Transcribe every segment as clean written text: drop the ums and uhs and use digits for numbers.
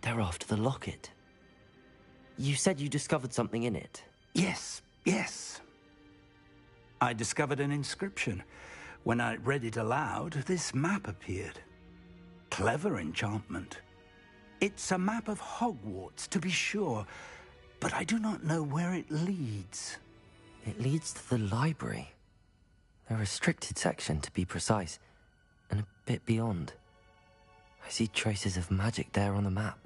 They're after the locket. You said you discovered something in it. Yes. I discovered an inscription. When I read it aloud, this map appeared. Clever enchantment. It's a map of Hogwarts, to be sure, but I do not know where it leads. It leads to the library. A restricted section, to be precise, and a bit beyond. I see traces of magic there on the map.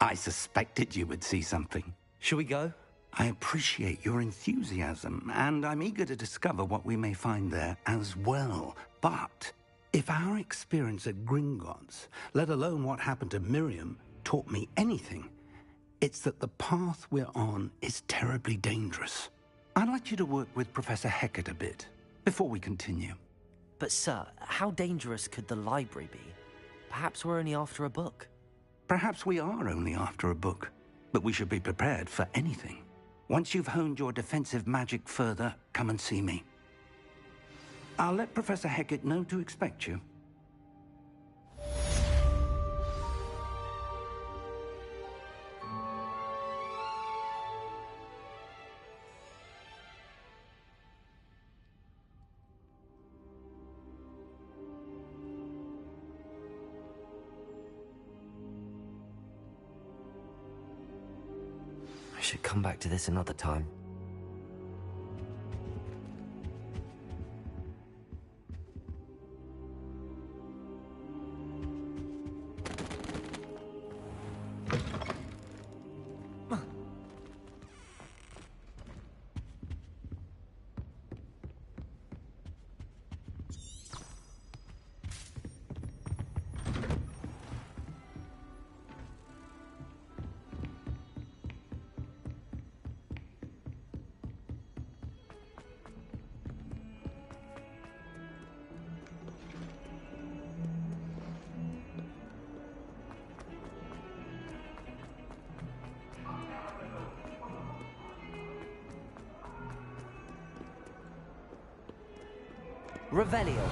I suspected you would see something. Shall we go? I appreciate your enthusiasm, and I'm eager to discover what we may find there as well. But if our experience at Gringotts, let alone what happened to Miriam, taught me anything, it's that the path we're on is terribly dangerous. I'd like you to work with Professor Hecat a bit before we continue. But sir, how dangerous could the library be? Perhaps we're only after a book. Perhaps we are only after a book, but we should be prepared for anything. Once you've honed your defensive magic further, come and see me. I'll let Professor Hecat know to expect you. I should come back to this another time. Revelio.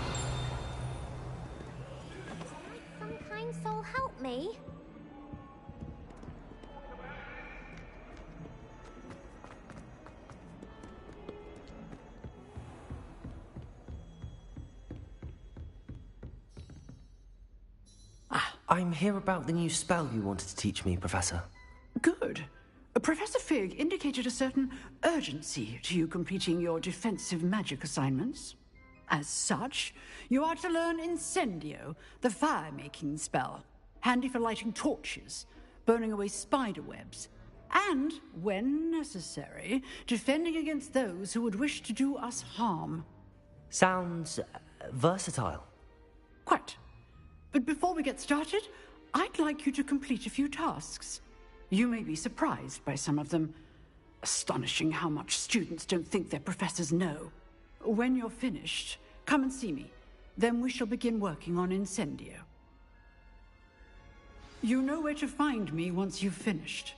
Some kind soul help me. I'm here about the new spell you wanted to teach me, Professor. Good. Professor Fig indicated a certain urgency to you completing your defensive magic assignments. As such, you are to learn Incendio, the fire-making spell, handy for lighting torches, burning away spider webs, and, when necessary, defending against those who would wish to do us harm. Sounds versatile. Quite. But before we get started, I'd like you to complete a few tasks. You may be surprised by some of them. Astonishing how much students don't think their professors know. When you're finished, come and see me. Then we shall begin working on Incendio. You know where to find me once you've finished.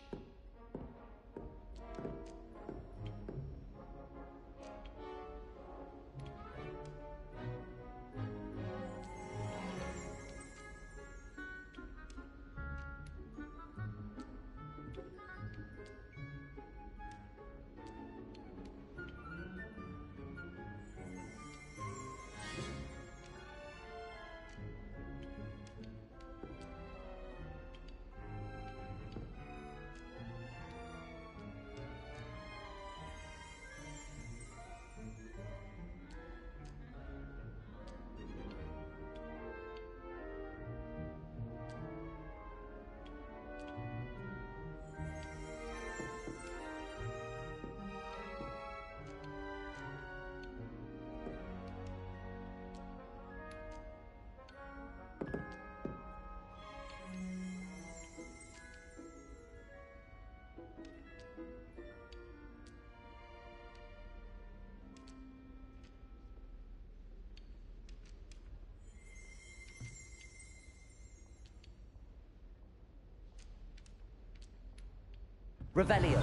Revelio.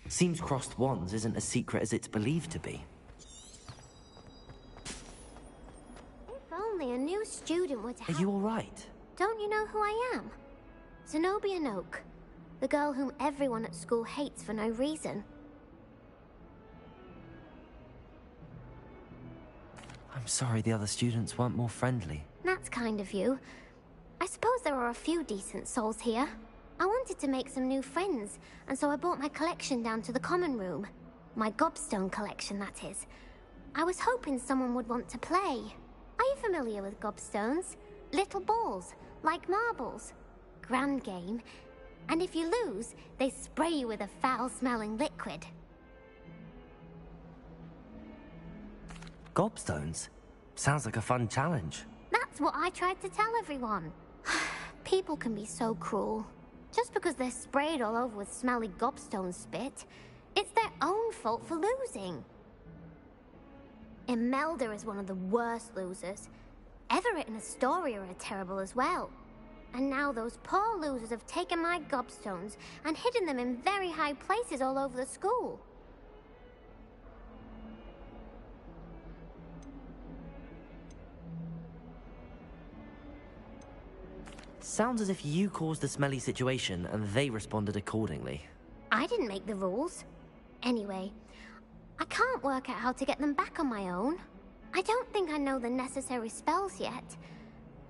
Seems crossed wands isn't as secret as it's believed to be. student were to Are have... you alright? Don't you know who I am? Zenobia Noak. The girl whom everyone at school hates for no reason. I'm sorry the other students weren't more friendly. That's kind of you. I suppose there are a few decent souls here. I wanted to make some new friends, and so I brought my collection down to the common room. My gobstone collection, that is. I was hoping someone would want to play. Are you familiar with gobstones? Little balls, like marbles. Grand game. And if you lose, they spray you with a foul-smelling liquid. Gobstones? Sounds like a fun challenge. That's what I tried to tell everyone. People can be so cruel. Just because they're sprayed all over with smelly gobstone spit, it's their own fault for losing. Imelda is one of the worst losers. Everett and Astoria are terrible as well. And now those poor losers have taken my gobstones and hidden them in very high places all over the school. Sounds as if you caused the smelly situation and they responded accordingly. I didn't make the rules. Anyway, I can't work out how to get them back on my own. I don't think I know the necessary spells yet.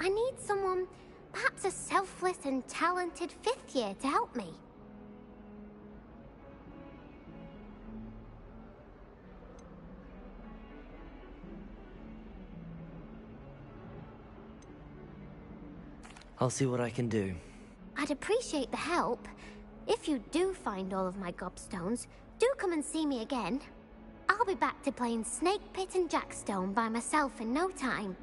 I need someone, perhaps a selfless and talented fifth year to help me. I'll see what I can do. I'd appreciate the help. If you do find all of my gobstones, do come and see me again. I'll be back to playing Snake Pit and Jackstone by myself in no time.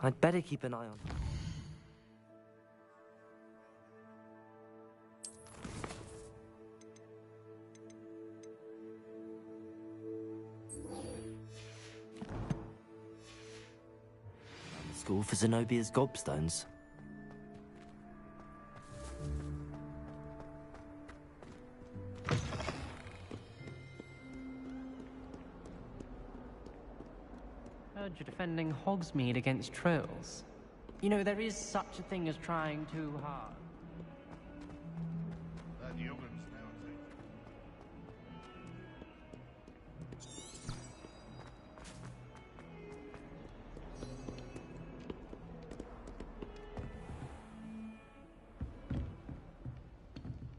I'd better keep an eye on her. School for Zenobia's gobstones. Heard you're defending Hogsmeade against trolls. You know, there is such a thing as trying too hard.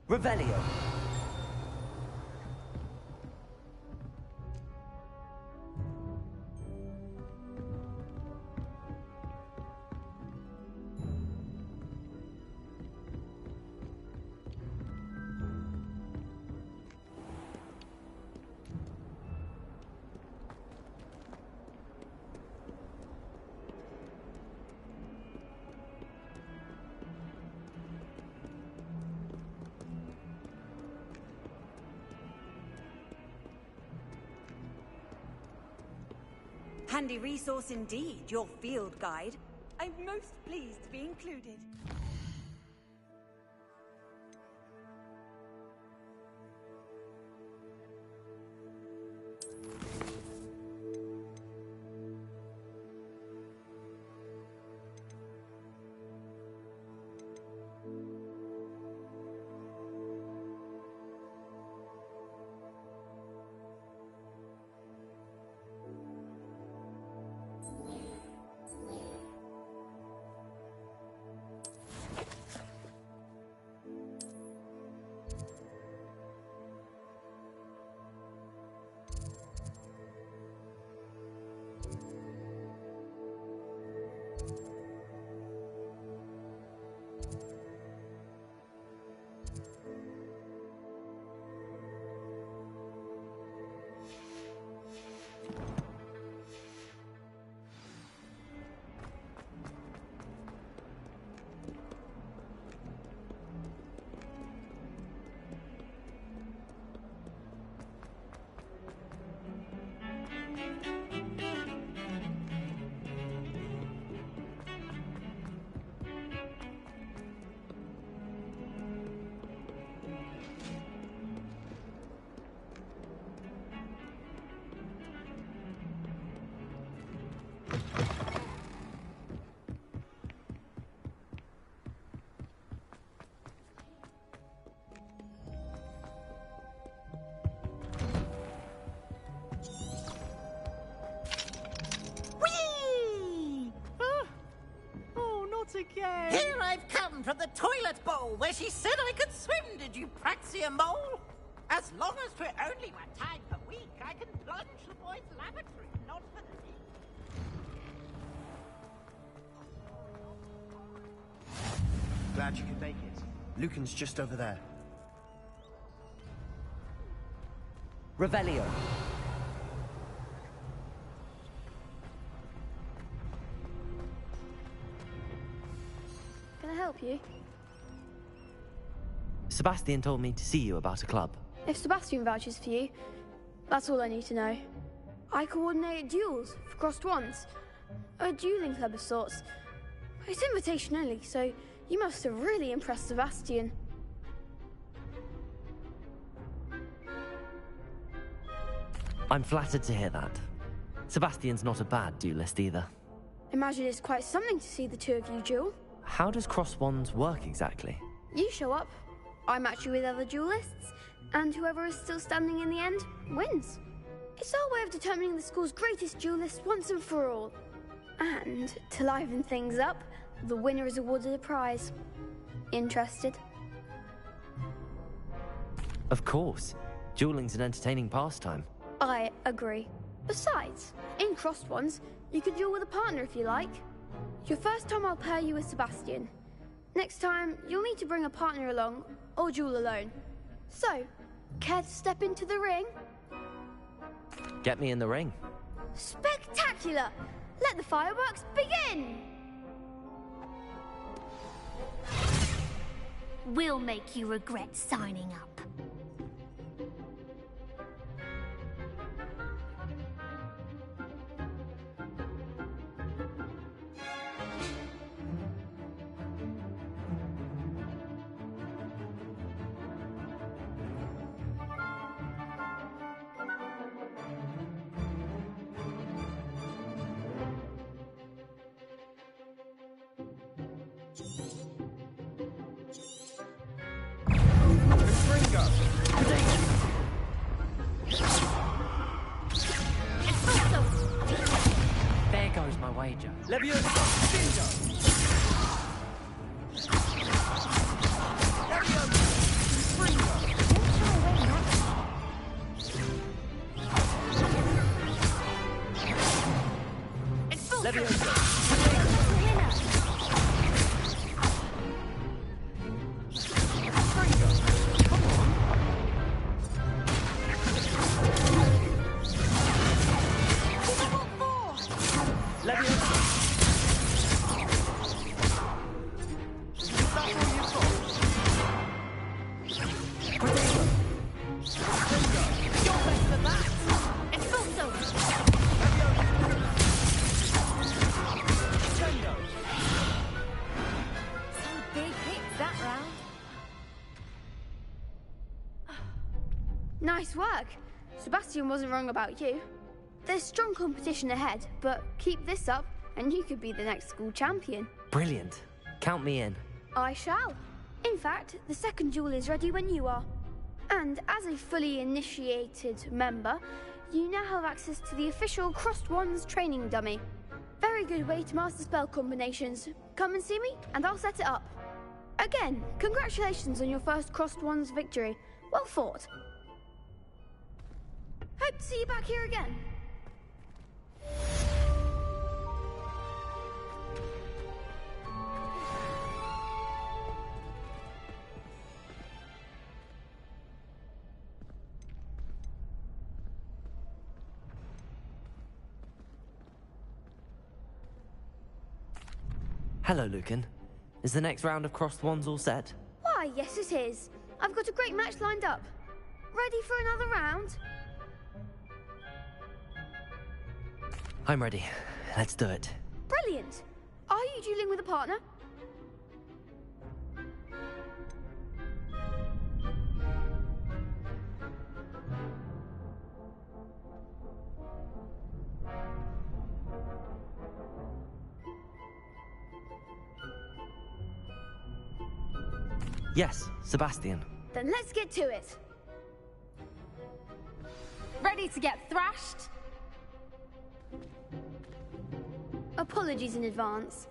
Revelio! Handy resource indeed, your field guide. I'm most pleased to be included. from the toilet bowl where she said I could swim, did you praxia mole? As long as we're only one time per week, I can plunge the boys' lavatory, not for the deep. Glad you could make it. Lucan's just over there. Revelio. Can I help you? Sebastian told me to see you about a club. If Sebastian vouches for you, that's all I need to know. I coordinate duels for crossed wands. A dueling club of sorts. It's invitation only, so you must have really impressed Sebastian. I'm flattered to hear that. Sebastian's not a bad duelist either. Imagine it's quite something to see the two of you duel. How does cross wands work exactly? You show up, I match you with other duelists, and whoever is still standing in the end wins. It's our way of determining the school's greatest duelist once and for all. And to liven things up, the winner is awarded a prize. Interested? Of course. Dueling's an entertaining pastime. I agree. Besides, in crossed ones, you could duel with a partner if you like. Your first time I'll pair you with Sebastian. Next time, you'll need to bring a partner along, or duel alone. So, care to step into the ring? Get me in the ring. Spectacular! Let the fireworks begin! We'll make you regret signing up. There goes my wager. Nice work. Sebastian wasn't wrong about you. There's strong competition ahead, but keep this up and you could be the next school champion. Brilliant. Count me in. I shall. In fact, the second duel is ready when you are. And as a fully initiated member, you now have access to the official Crossed Wands training dummy. Very good way to master spell combinations. Come and see me, and I'll set it up. Again, congratulations on your first Crossed Wands victory. Well fought. Hope to see you back here again. Hello, Lucan. Is the next round of crossed wands all set? Why, yes it is. I've got a great match lined up. Ready for another round? I'm ready. Let's do it. Brilliant. Are you dueling with a partner? Yes, Sebastian. Then let's get to it. Ready to get thrashed? Apologies in advance.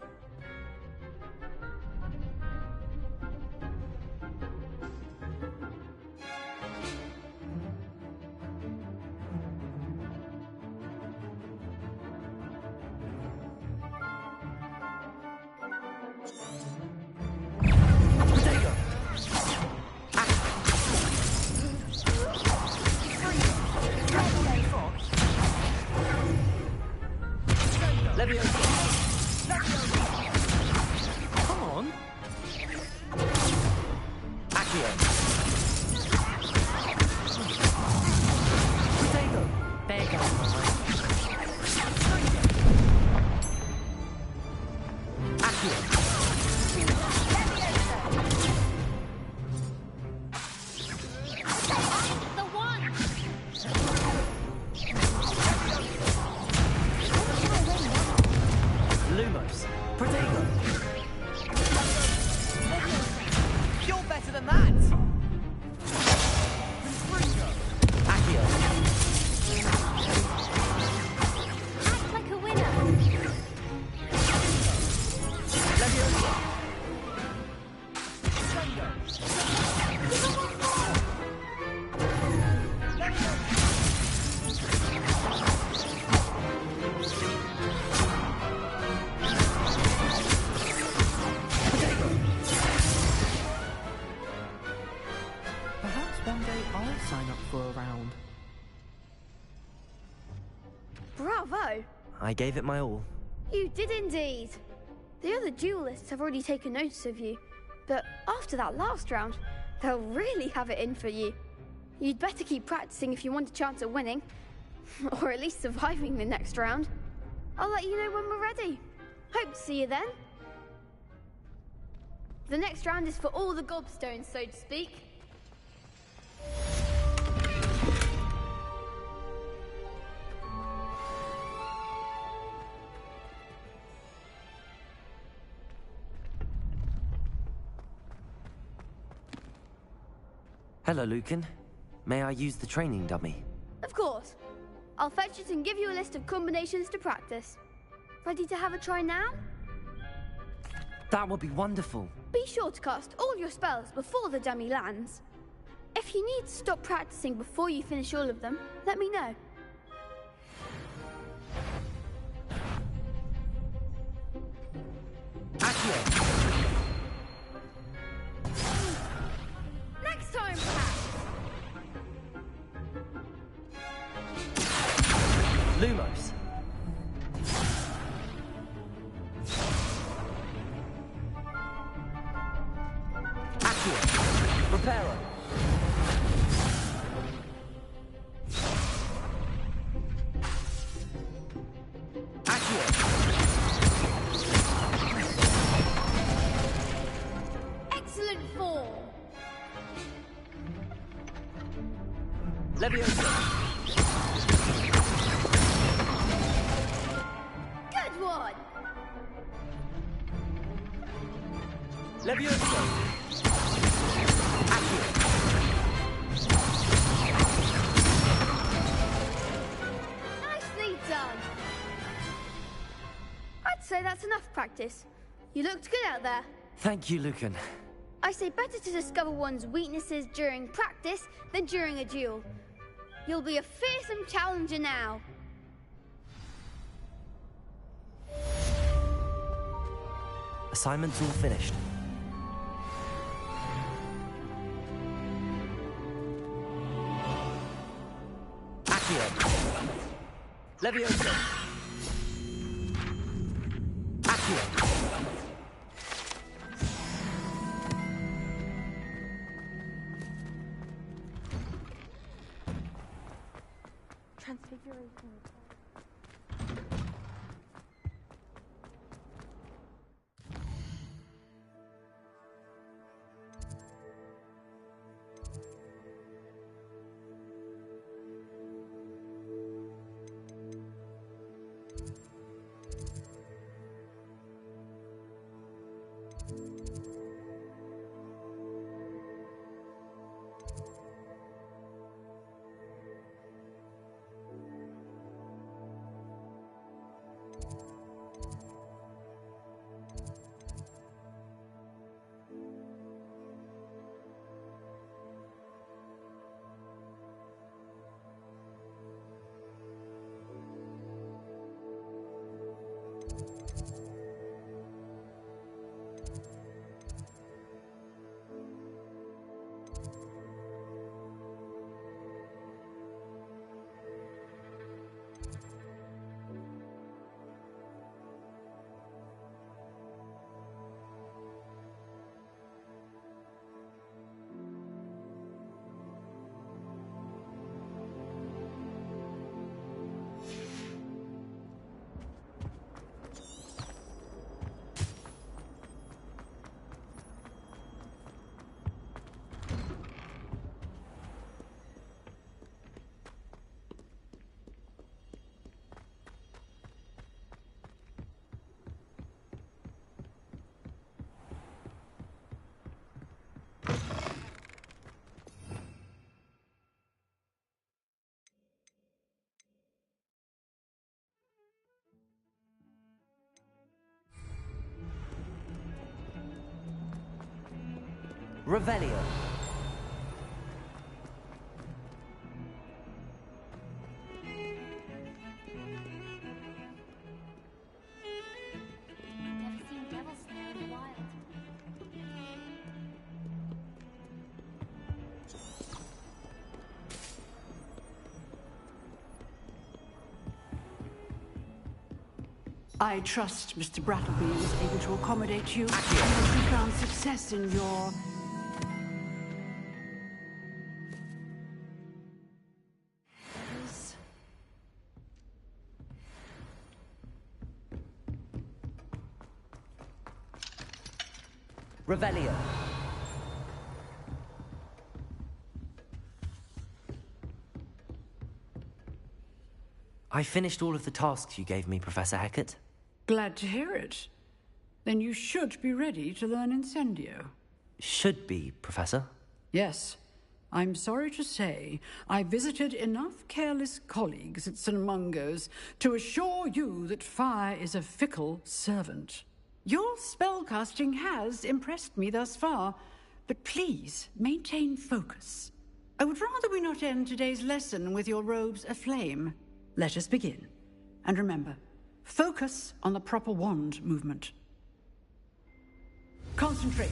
one day I'll sign up for a round. Bravo! I gave it my all. You did indeed. The other duelists have already taken notice of you, but after that last round, they'll really have it in for you. You'd better keep practicing if you want a chance at winning, or at least surviving the next round. I'll let you know when we're ready. Hope to see you then. The next round is for all the gobstones, so to speak. Hello, Lucan. May I use the training dummy? Of course. I'll fetch it and give you a list of combinations to practice. Ready to have a try now? That would be wonderful. Be sure to cast all your spells before the dummy lands. If you need to stop practicing before you finish all of them, let me know. Accio! Next time, perhaps! Lumos! Accio! Reparo! Excellent form! Leviosa! Good one! Leviosa! Nicely done! I'd say that's enough practice. You looked good out there. Thank you, Lucan. I say better to discover one's weaknesses during practice than during a duel. You'll be a fearsome challenger now. Assignment's all finished. Accio! Leviosa! Accio! Transfiguration. Revelio. Never seen devil snare in the wild. I trust Mr. Brattleby was able to accommodate you and that you found success in your... Revelio. I finished all of the tasks you gave me, Professor Hecat. Glad to hear it. Then you should be ready to learn Incendio. Should be, Professor. Yes. I'm sorry to say, I visited enough careless colleagues at St. Mungo's to assure you that fire is a fickle servant. Your spellcasting has impressed me thus far, but please maintain focus. I would rather we not end today's lesson with your robes aflame. Let us begin. And remember, focus on the proper wand movement. Concentrate,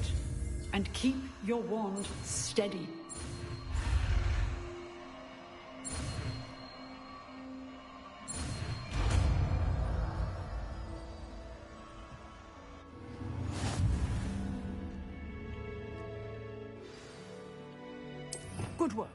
and keep your wand steady. Good work.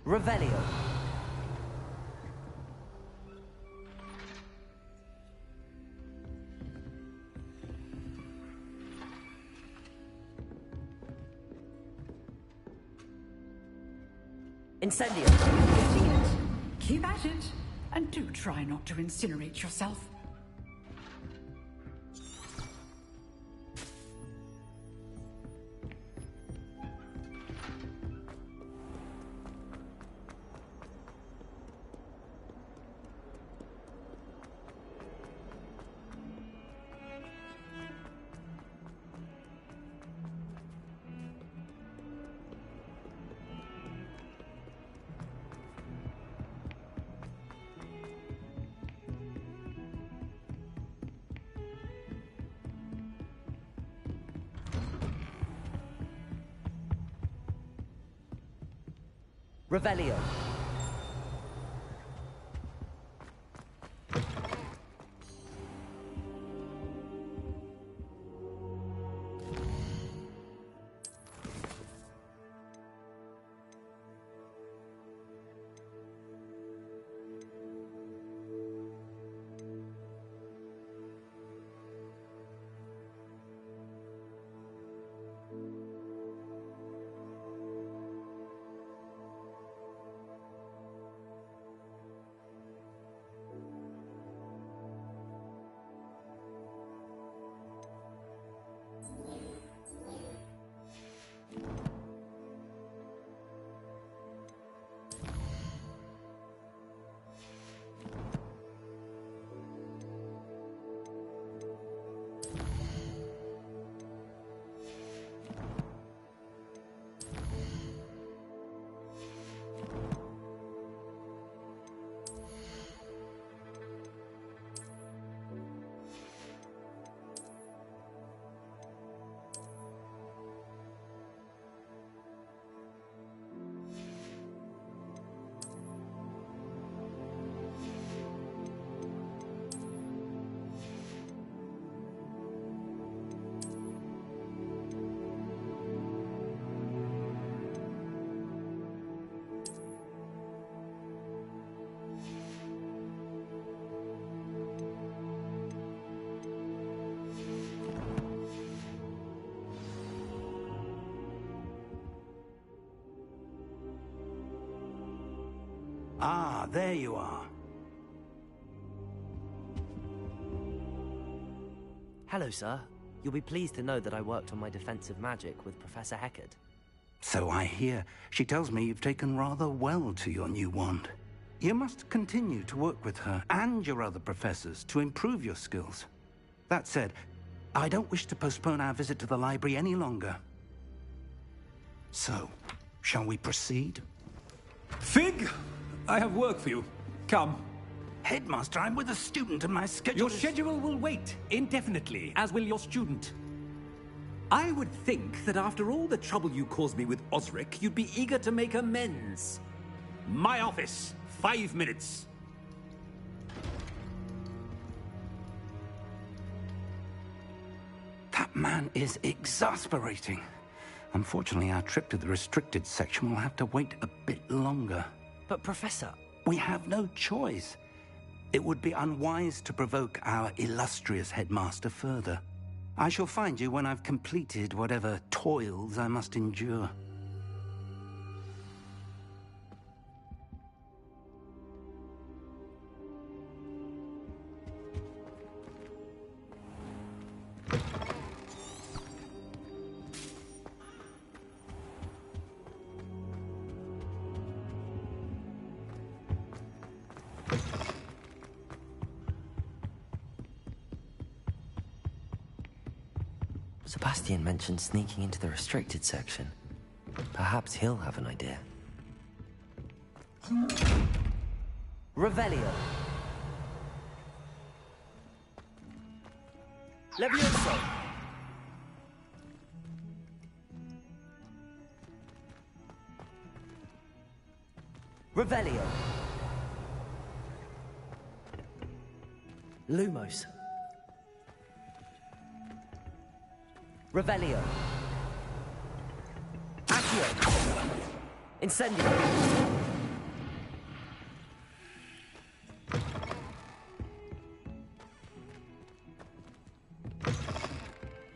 Revelio. Incendio. Getting it. Keep at it, and do try not to incinerate yourself. Revelio. Ah, there you are. Hello, sir. You'll be pleased to know that I worked on my defensive magic with Professor Heckard. So I hear. She tells me you've taken rather well to your new wand. You must continue to work with her and your other professors to improve your skills. That said, I don't wish to postpone our visit to the library any longer. So, shall we proceed? Fig! I have work for you. Come. Headmaster, I'm with a student and my schedule Your schedule will wait indefinitely, as will your student. I would think that after all the trouble you caused me with Osric, you'd be eager to make amends. My office. 5 minutes. That man is exasperating. Unfortunately, our trip to the restricted section will have to wait a bit longer. But, Professor... We have no choice. It would be unwise to provoke our illustrious headmaster further. I shall find you when I've completed whatever toils I must endure. Sebastian mentioned sneaking into the restricted section. Perhaps he'll have an idea. Revelio. Levioso. Revelio. Lumos. Revelio. Accio. Incendio.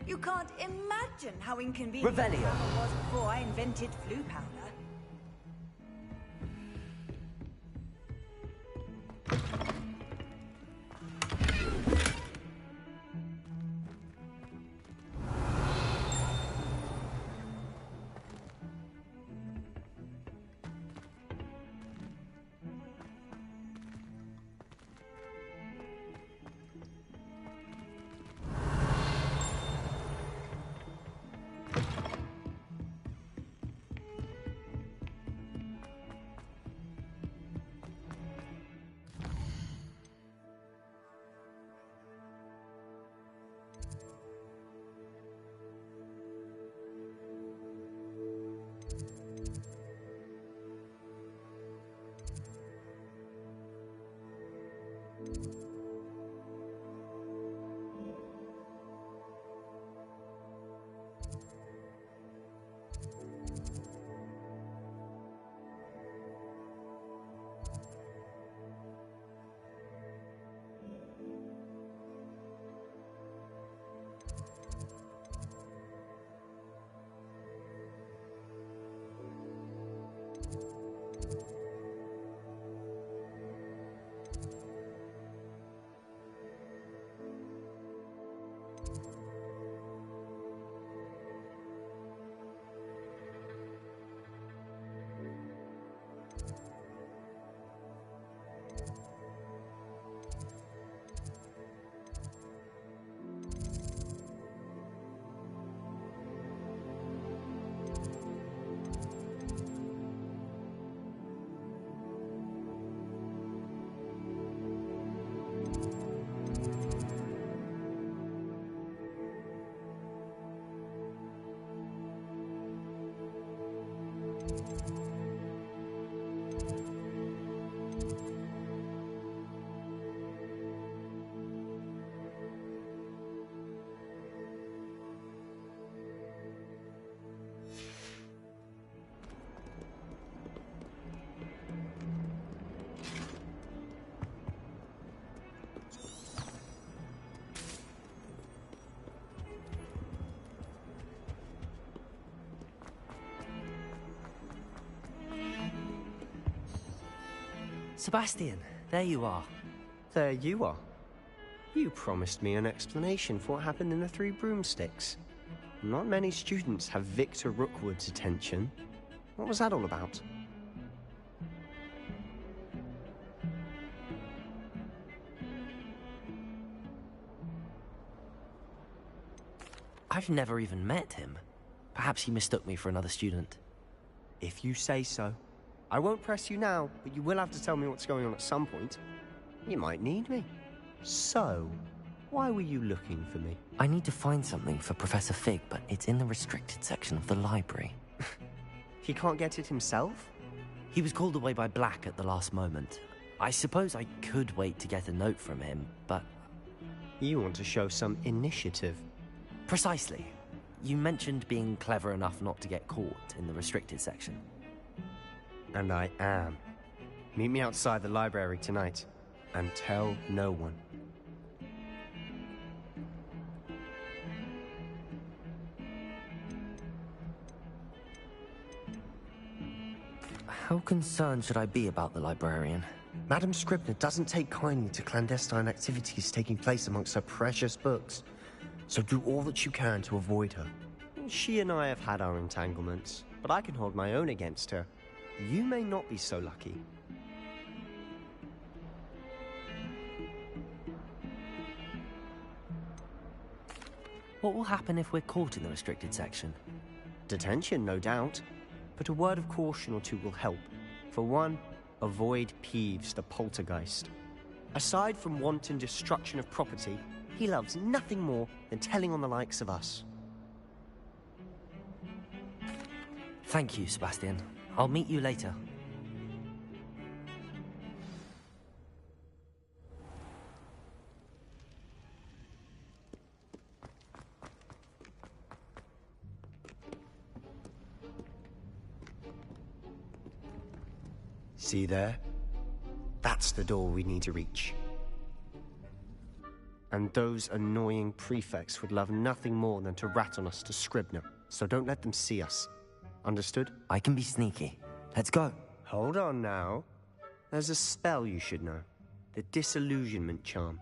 You can't imagine how inconvenient Revelio. the hammer was before I invented flu powder. Sebastian, there you are. There you are. You promised me an explanation for what happened in the Three Broomsticks. Not many students have Victor Rookwood's attention. What was that all about? I've never even met him. Perhaps he mistook me for another student. If you say so. I won't press you now, but you will have to tell me what's going on at some point. You might need me. So, why were you looking for me? I need to find something for Professor Fig, but it's in the restricted section of the library. He can't get it himself? He was called away by Black at the last moment. I suppose I could wait to get a note from him, but... You want to show some initiative. Precisely. You mentioned being clever enough not to get caught in the restricted section. And I am. Meet me outside the library tonight, and tell no one. How concerned should I be about the librarian? Madam Scribner doesn't take kindly to clandestine activities taking place amongst her precious books, so do all that you can to avoid her. She and I have had our entanglements, but I can hold my own against her. You may not be so lucky. What will happen if we're caught in the restricted section? Detention, no doubt. But a word of caution or two will help. For one, avoid Peeves, the poltergeist. Aside from wanton destruction of property, he loves nothing more than telling on the likes of us. Thank you, Sebastian. I'll meet you later. See there? That's the door we need to reach. And those annoying prefects would love nothing more than to rat on us to Scribner, so don't let them see us. Understood? I can be sneaky. Let's go. Hold on now. There's a spell you should know. The Disillusionment Charm.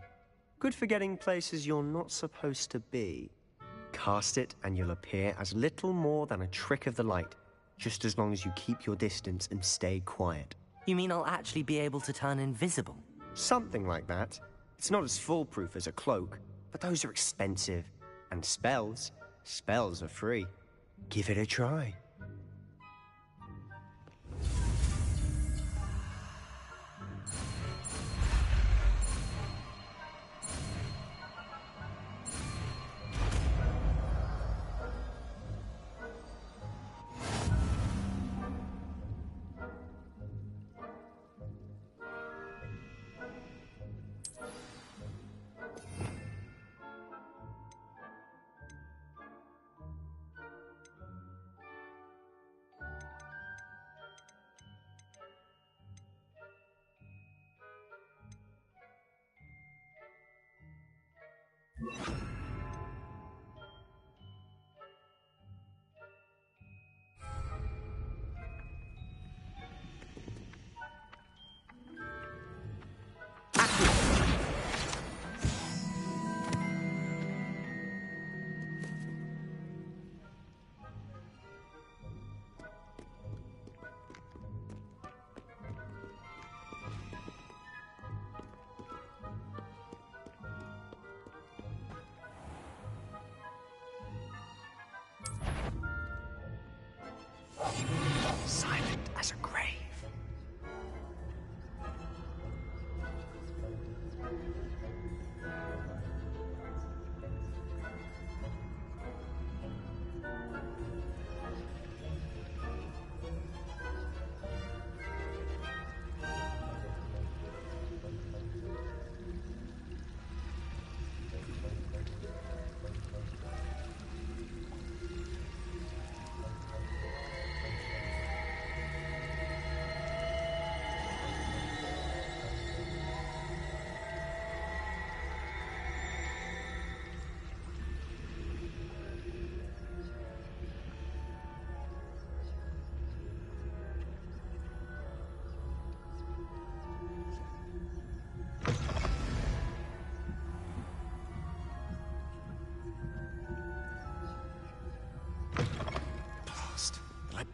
Good for getting places you're not supposed to be. Cast it and you'll appear as little more than a trick of the light, just as long as you keep your distance and stay quiet. You mean I'll actually be able to turn invisible? Something like that. It's not as foolproof as a cloak, but those are expensive. And spells are free. Give it a try.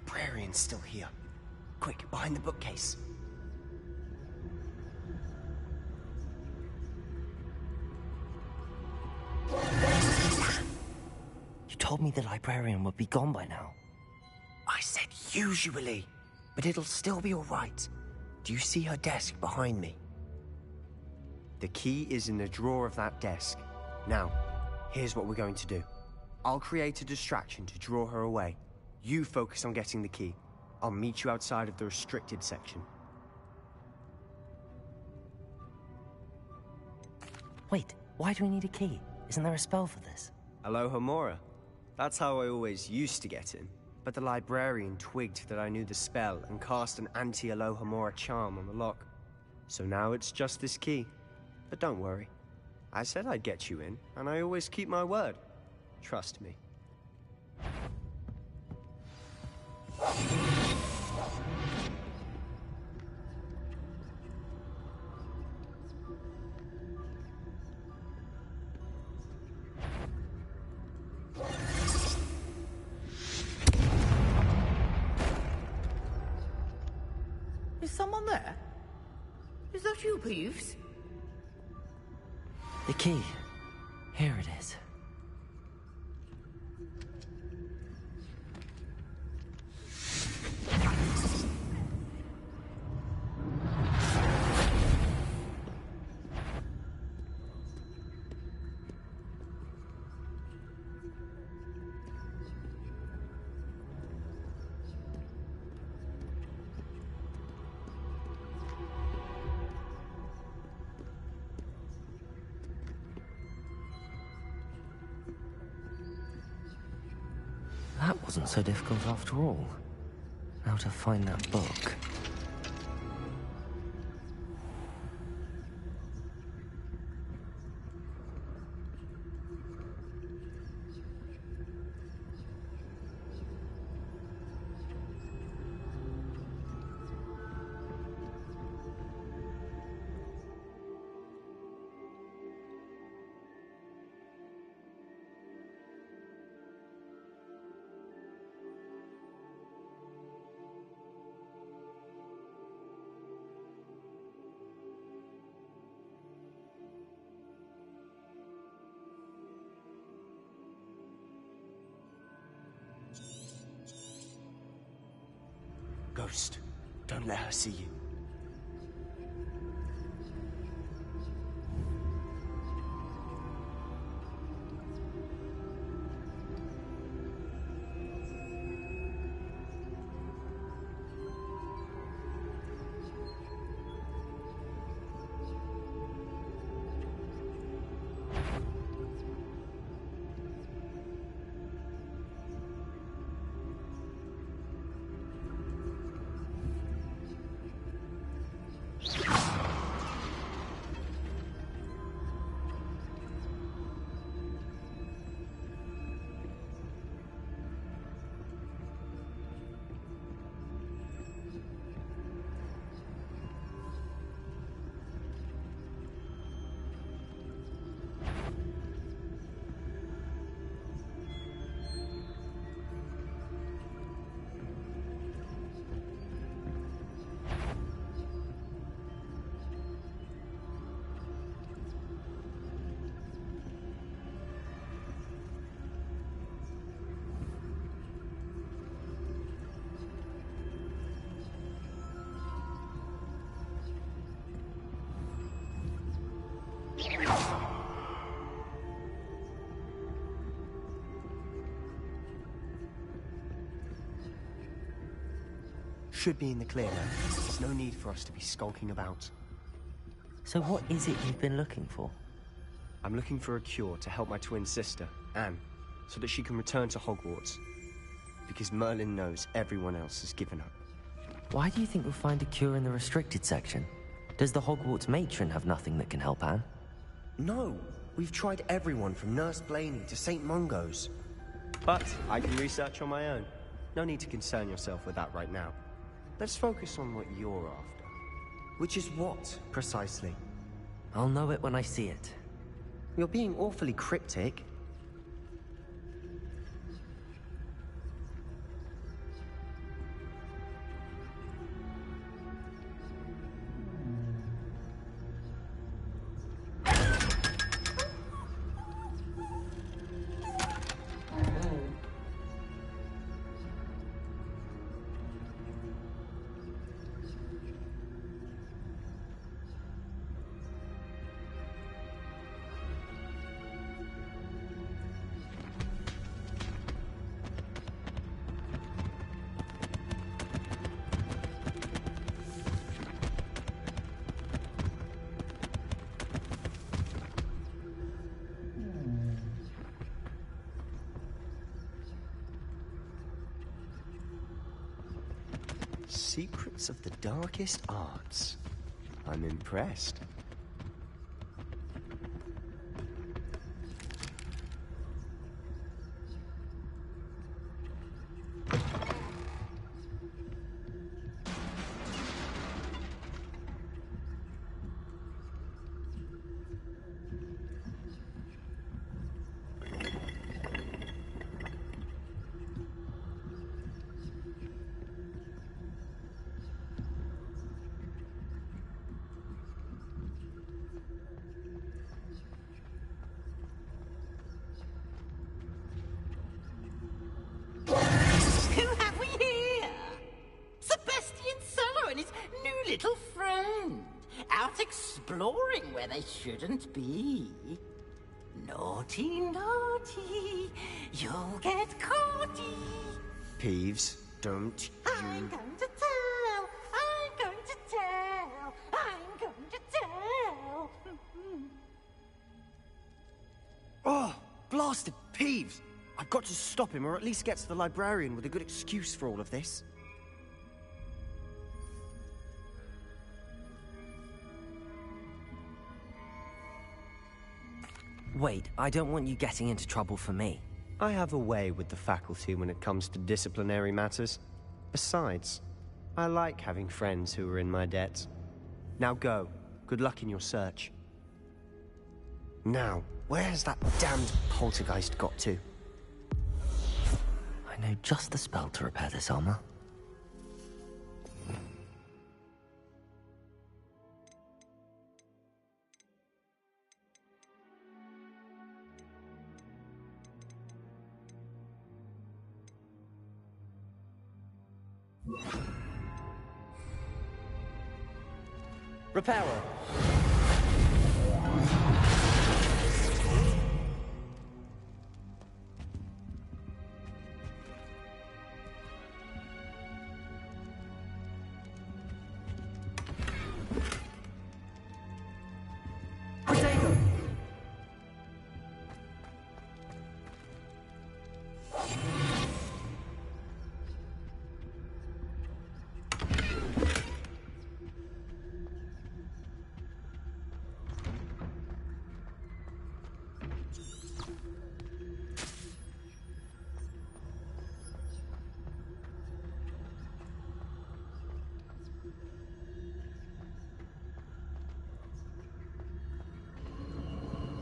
librarian's still here. Quick, behind the bookcase. You told me the librarian would be gone by now. I said usually, but it'll still be all right. Do you see her desk behind me? The key is in the drawer of that desk. Now, here's what we're going to do. I'll create a distraction to draw her away. You focus on getting the key. I'll meet you outside of the restricted section. Wait, why do we need a key? Isn't there a spell for this? Alohomora. That's how I always used to get in. But the librarian twigged that I knew the spell and cast an anti-Alohomora charm on the lock. So now it's just this key. But don't worry. I said I'd get you in, and I always keep my word. Trust me. Is someone there? Is that you, Peeves? The key. Here it is. That wasn't so difficult after all. Now to find that book. Ghost, don't let her see you. Should be in the clear now. There's no need for us to be skulking about. So what is it you've been looking for? I'm looking for a cure to help my twin sister, Anne, so that she can return to Hogwarts. Because Merlin knows everyone else has given up. Why do you think we'll find a cure in the restricted section? Does the Hogwarts matron have nothing that can help Anne? No! We've tried everyone from Nurse Blaney to St. Mungo's. But I can research on my own. No need to concern yourself with that right now. Let's focus on what you're after. Which is what, precisely? I'll know it when I see it. You're being awfully cryptic. Secrets of the darkest arts. I'm impressed. Who have we here? Sebastian Cello and his new little friend. Out exploring where they shouldn't be. Naughty, naughty. You'll get caughty. Peeves, don't I'm going to tell. I'm going to tell. I'm going to tell. Oh, blasted Peeves! I've got to stop him, or at least get to the librarian with a good excuse for all of this. Wait, I don't want you getting into trouble for me. I have a way with the faculty when it comes to disciplinary matters. Besides, I like having friends who are in my debt. Now go. Good luck in your search. Now, where has that damned poltergeist got to? I know just the spell to repair this armor. Reparo.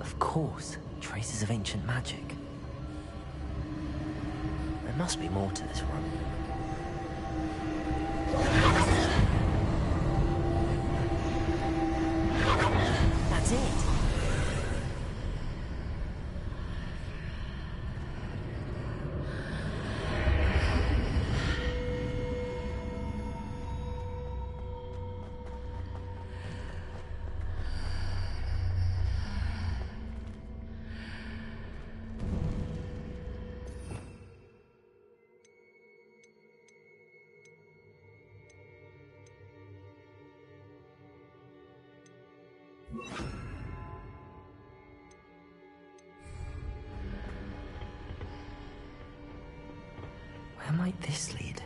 Of course, traces of ancient magic. There must be more to this room. That's it! Where might this lead?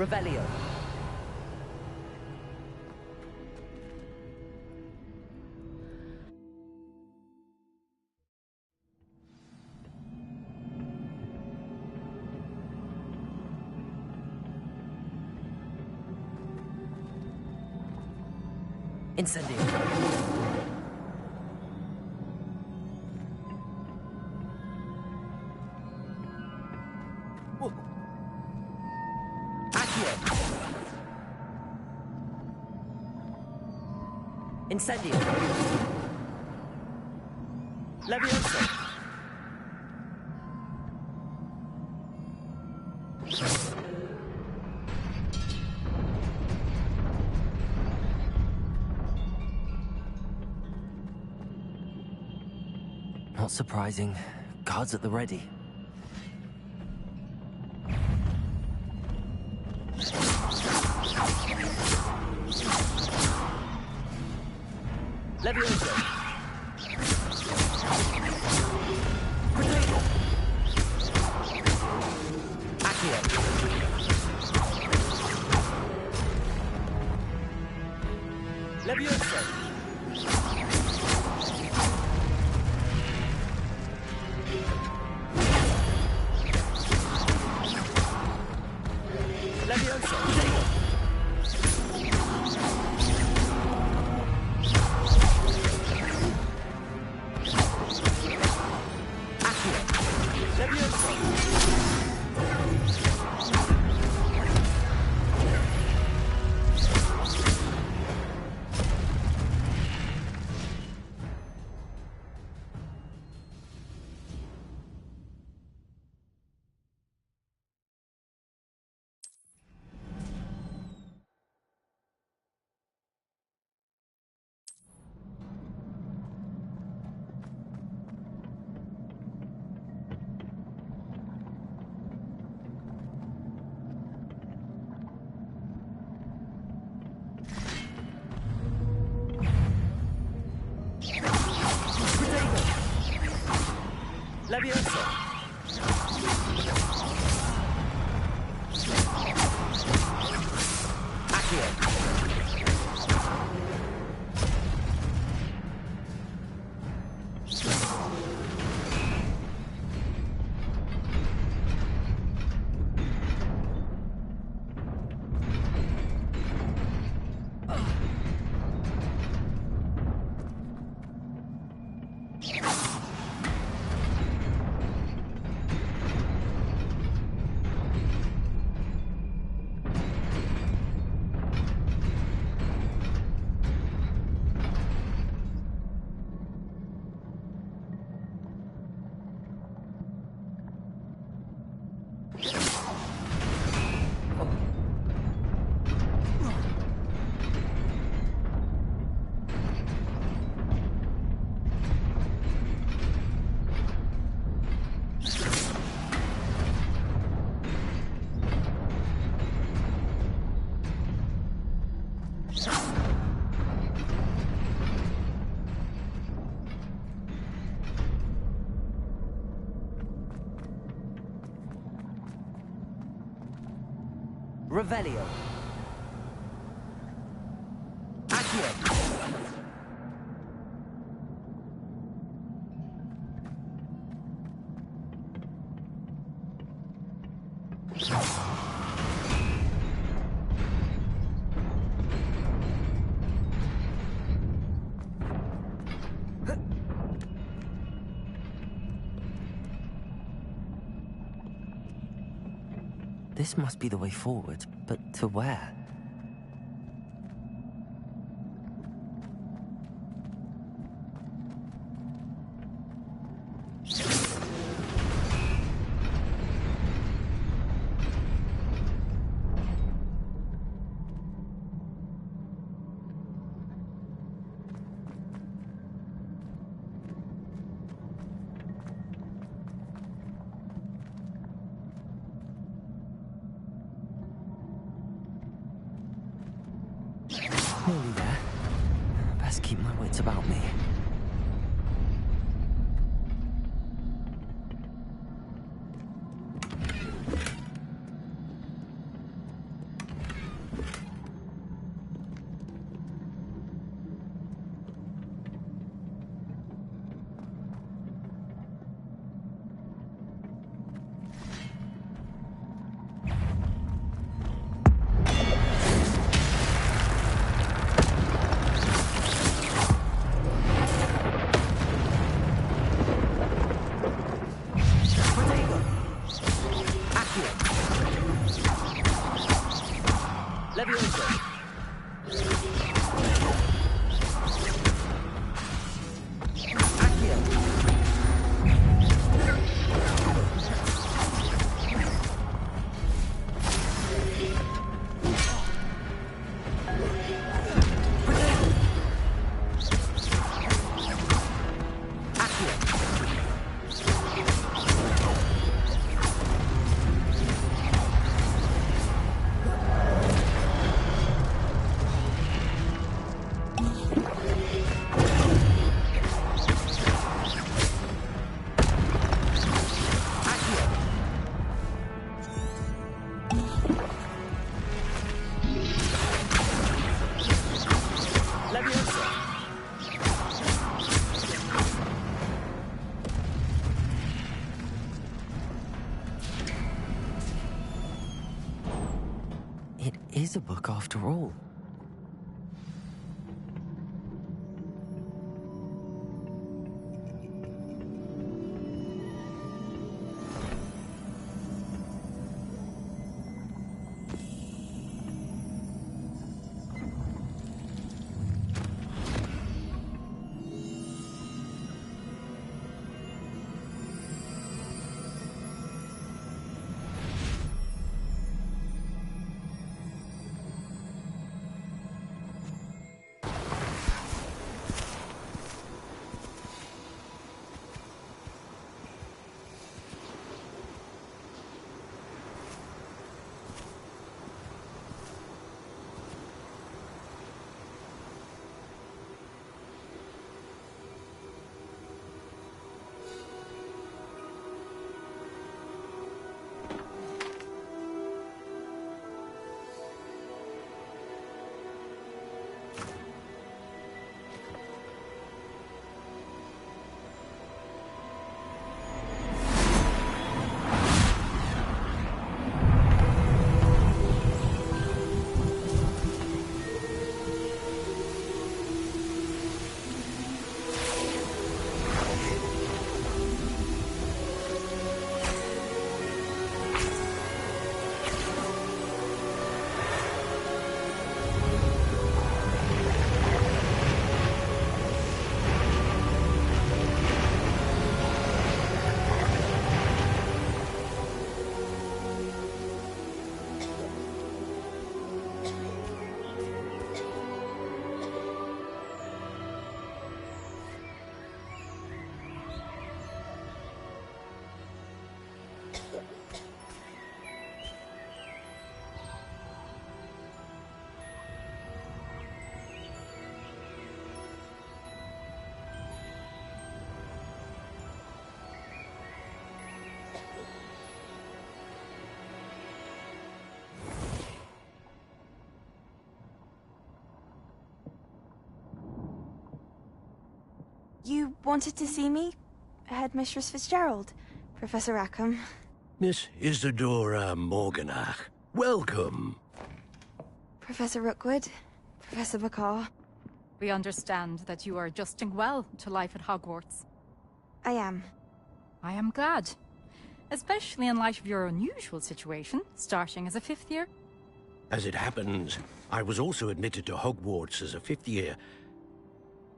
Revelio. Incendio. Accio. Incendio. Levioso. Not surprising. Guards at the ready. Levioso. Potato. Accio. Levioso. Levioso. Potato. Levioso. Accio. Revelio. Accio. This must be the way forward, but to where? Nearly there. Best keep my wits about me. Levioso. It is a book after all. You wanted to see me? Headmistress Fitzgerald? Professor Rackham? Miss Isadora Morganach, welcome. Professor Rookwood? Professor Bakar? We understand that you are adjusting well to life at Hogwarts. I am. I am glad. Especially in light of your unusual situation, starting as a 5th year. As it happens, I was also admitted to Hogwarts as a 5th year.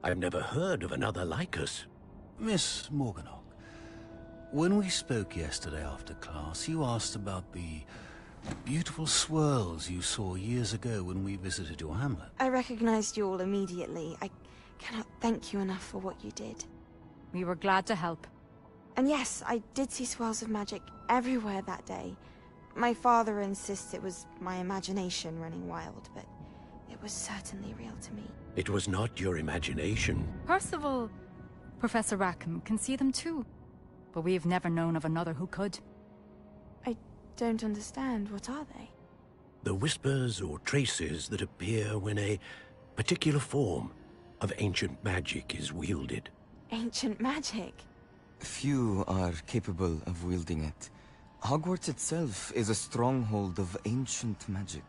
I've never heard of another like us. Miss Morganach, when we spoke yesterday after class, you asked about the beautiful swirls you saw years ago when we visited your hamlet. I recognized you all immediately. I cannot thank you enough for what you did. We were glad to help. And yes, I did see swirls of magic everywhere that day. My father insists it was my imagination running wild, but it was certainly real to me. It was not your imagination. Percival, Professor Rackham can see them too. But we've never known of another who could. I don't understand. What are they? The whispers or traces that appear when a particular form of ancient magic is wielded. Ancient magic? Few are capable of wielding it. Hogwarts itself is a stronghold of ancient magic.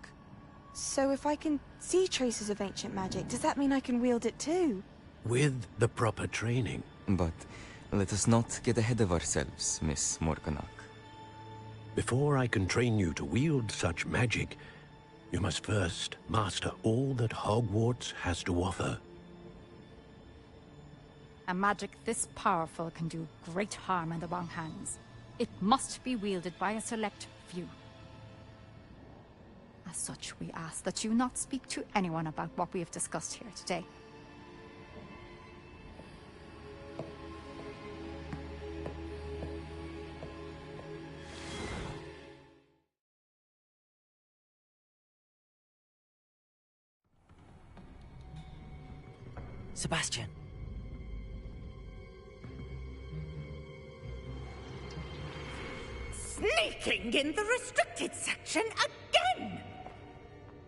So if I can see traces of ancient magic, does that mean I can wield it too? With the proper training. But let us not get ahead of ourselves, Miss Morganach. Before I can train you to wield such magic, you must first master all that Hogwarts has to offer. A magic this powerful can do great harm in the wrong hands. It must be wielded by a select few. As such, we ask that you not speak to anyone about what we have discussed here today. Sebastian. Sneaking in the restricted section again!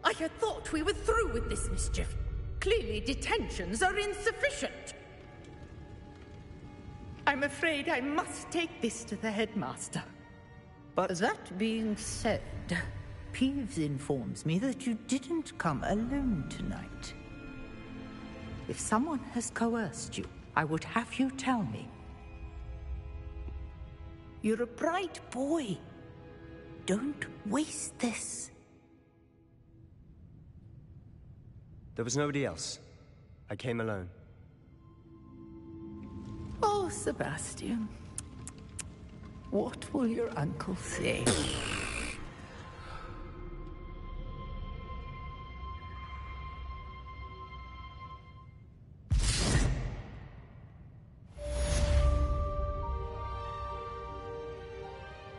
I had thought we were through with this mischief. Clearly detentions are insufficient. I'm afraid I must take this to the headmaster. But that being said, Peeves informs me that you didn't come alone tonight. If someone has coerced you, I would have you tell me. You're a bright boy. Don't waste this. There was nobody else. I came alone. Oh, Sebastian. What will your uncle say?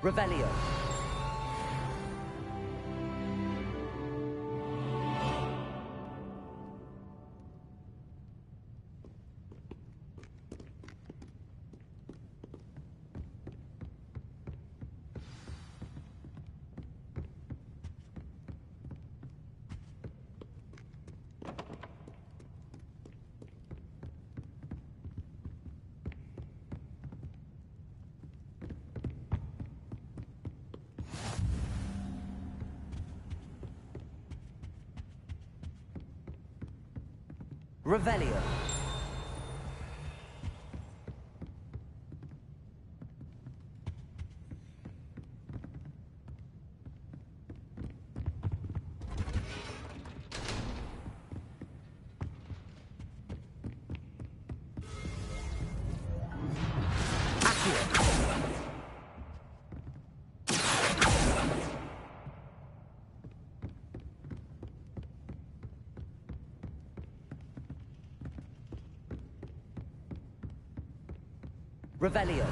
Revelio. Revelio. Revelio.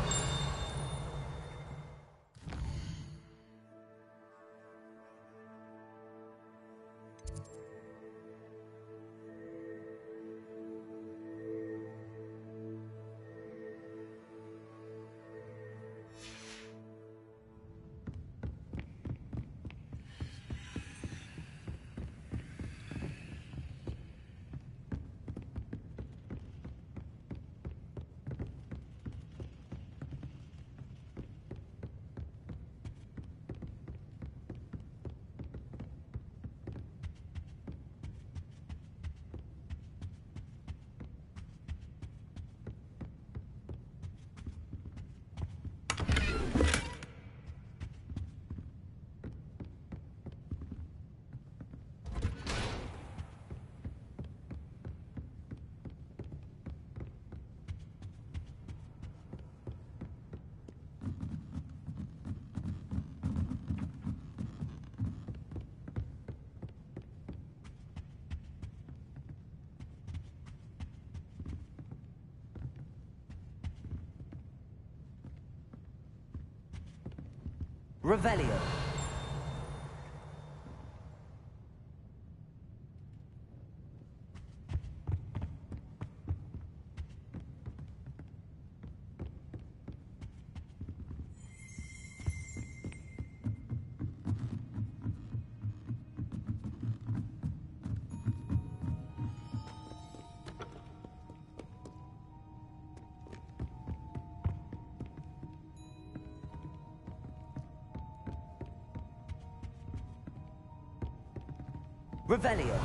Revelio. Revelio.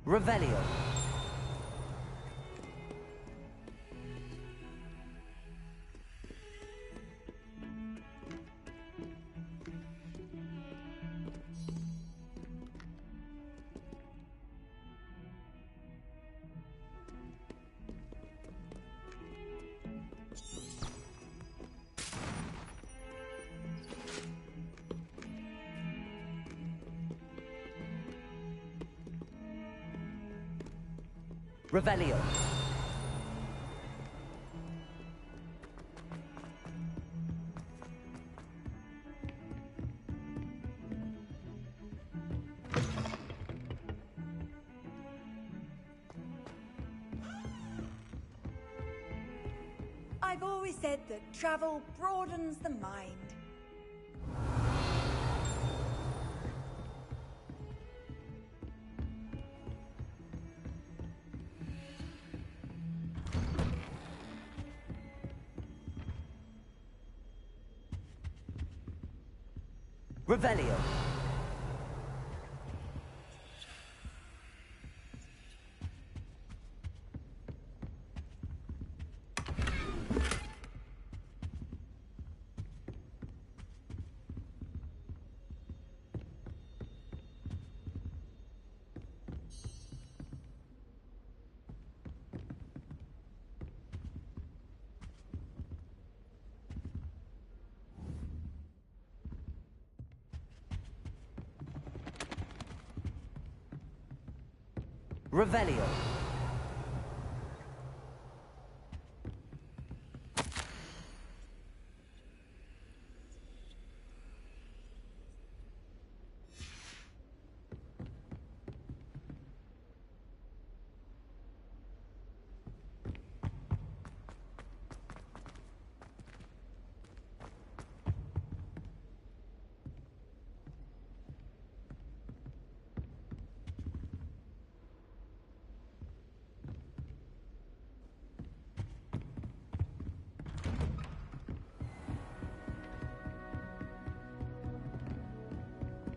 Revelio. Revelio. I've always said that travel broadens the mind. Revelio. Revelio.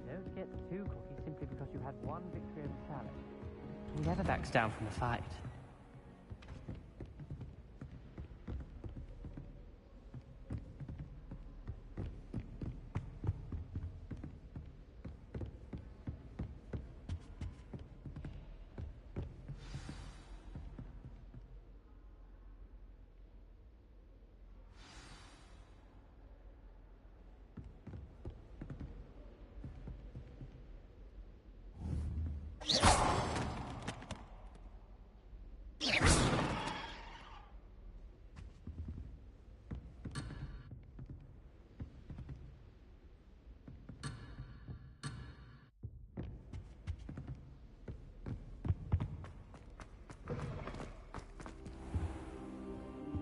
Don't get too cocky simply because you had one victory in the challenge. He never backs down from a fight.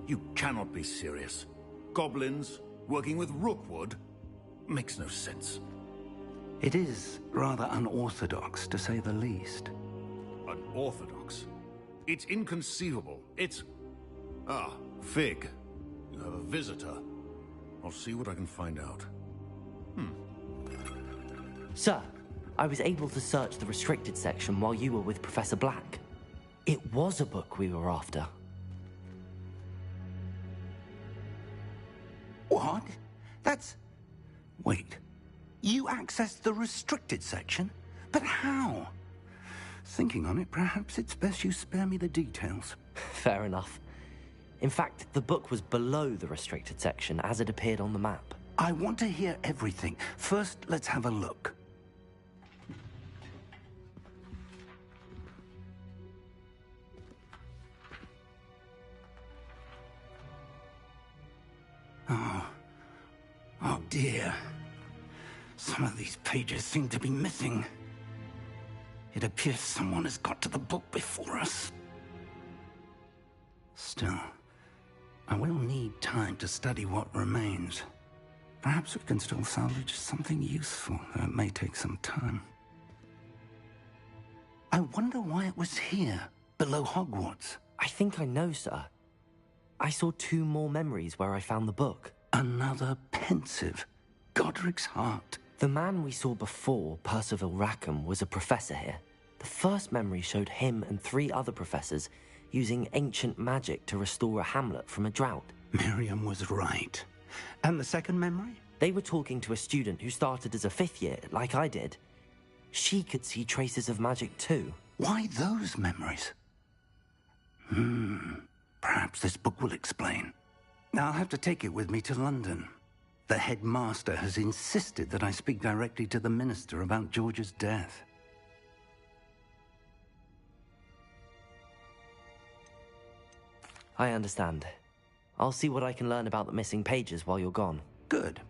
You cannot be serious. Goblins working with Rookwood makes no sense. It is rather unorthodox, to say the least. Unorthodox? It's inconceivable. It's... Ah, Fig. You have a visitor. I'll see what I can find out. Sir, I was able to search the restricted section while you were with Professor Black. It was a book we were after. What? That's... Wait. You accessed the restricted section? But how? Thinking on it, perhaps it's best you spare me the details. Fair enough. In fact, the book was below the restricted section as it appeared on the map. I want to hear everything. First, let's have a look. Oh dear. Some of these pages seem to be missing. It appears someone has got to the book before us. Still, I will need time to study what remains. Perhaps we can still salvage something useful, though it may take some time. I wonder why it was here, below Hogwarts. I think I know, sir. I saw 2 more memories where I found the book. Another pensive. Godric's heart. The man we saw before, Percival Rackham, was a professor here. The first memory showed him and 3 other professors using ancient magic to restore a hamlet from a drought. Miriam was right. And the second memory? They were talking to a student who started as a 5th year, like I did. She could see traces of magic too. Why those memories? Perhaps this book will explain. I'll have to take it with me to London. The headmaster has insisted that I speak directly to the minister about George's death. I understand. I'll see what I can learn about the missing pages while you're gone. Good.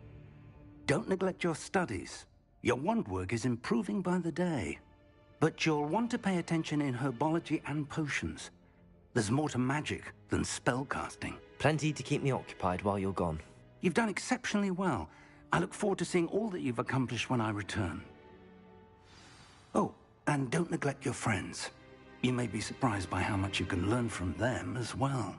Don't neglect your studies. Your wand work is improving by the day. But you'll want to pay attention in herbology and potions. There's more to magic than spellcasting. Plenty to keep me occupied while you're gone. You've done exceptionally well. I look forward to seeing all that you've accomplished when I return. Oh, and don't neglect your friends. You may be surprised by how much you can learn from them as well.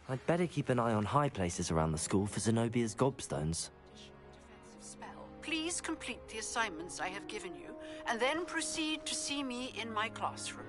I'd better keep an eye on high places around the school for Zenobia's gobstones. Please complete the assignments I have given you, and then proceed to see me in my classroom.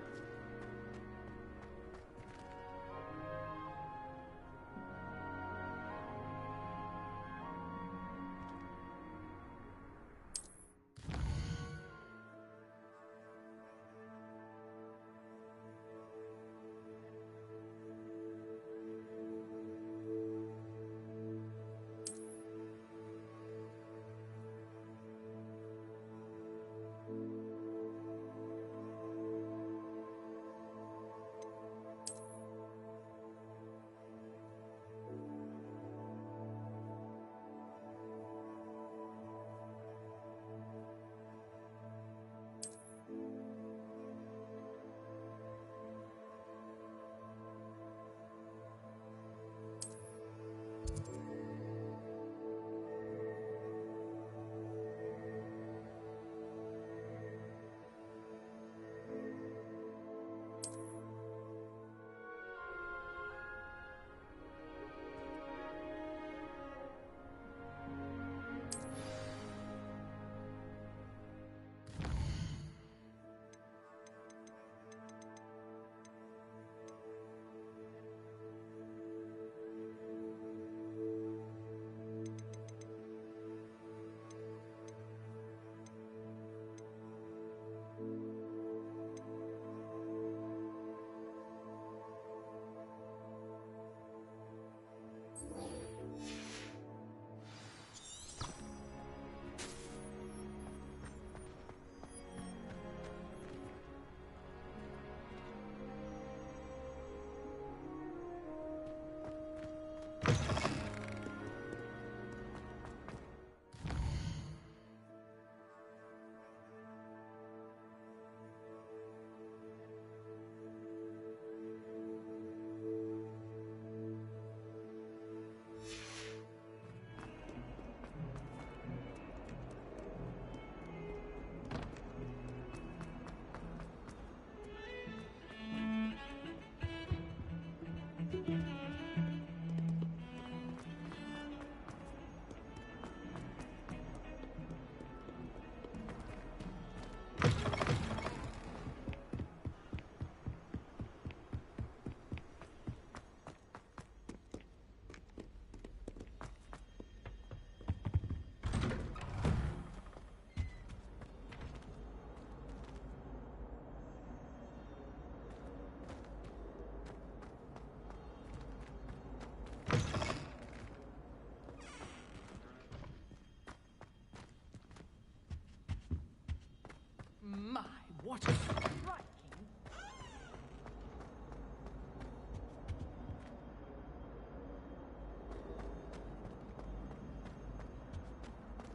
What?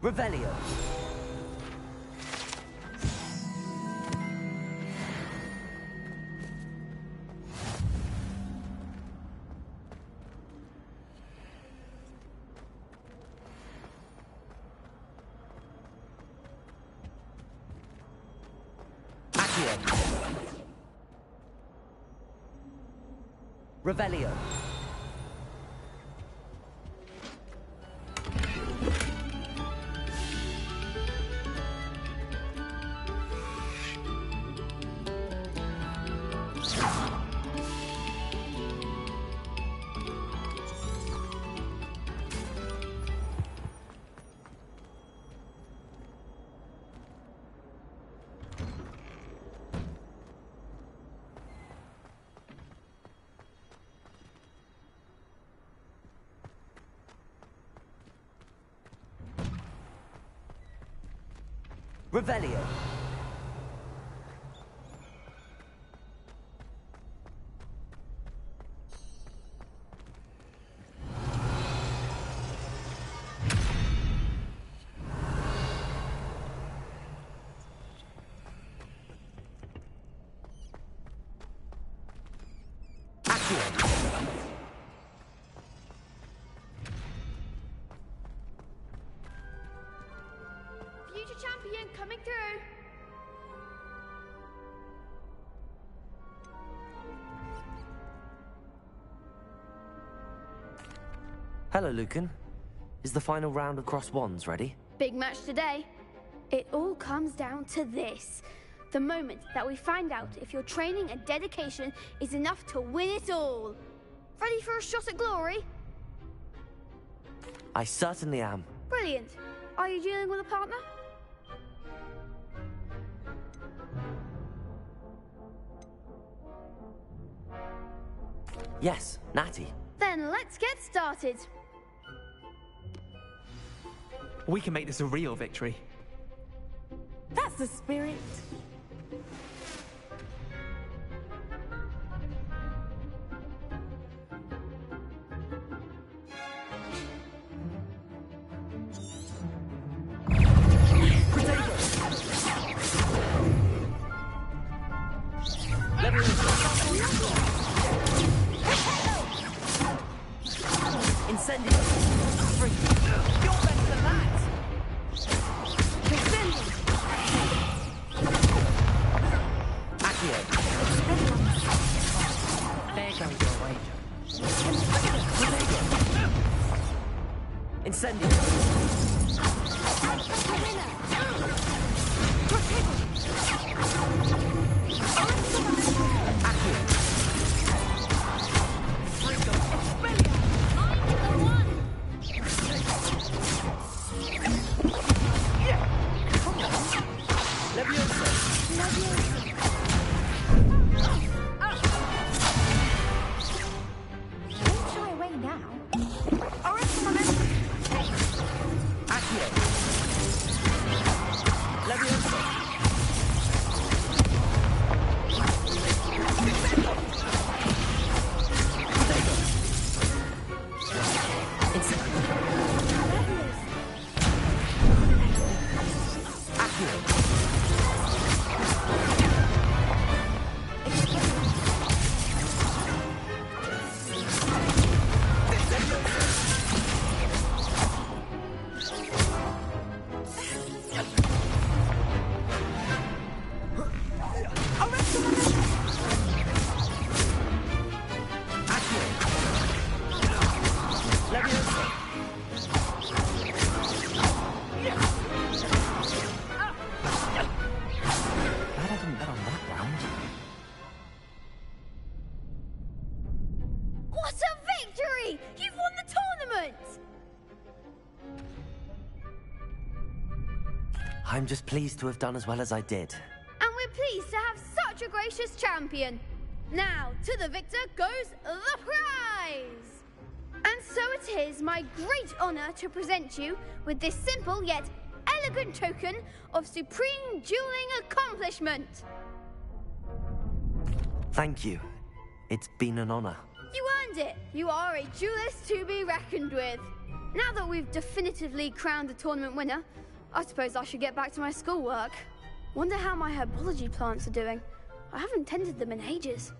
Revelio. Revelio. Revelio. Future champion coming through. Hello, Lucan. Is the final round of Cross Wands ready? Big match today. It all comes down to this. The moment that we find out if your training and dedication is enough to win it all. Ready for a shot at glory? I certainly am. Brilliant. Are you dealing with a partner? Yes, Natty. Then let's get started. We can make this a real victory. That's the spirit. Incendio. You're better than that. Accio. There goes your wager. Incendio. What a victory! You've won the tournament! I'm just pleased to have done as well as I did. And we're pleased to have such a gracious champion. Now, to the victor goes the prize! And so it is my great honor to present you with this simple yet elegant token of supreme dueling accomplishment. accomplishment! Thank you. It's been an honor. You earned it! You are a duelist to be reckoned with. Now that we've definitively crowned the tournament winner, I suppose I should get back to my schoolwork. Wonder how my herbology plants are doing. I haven't tended them in ages.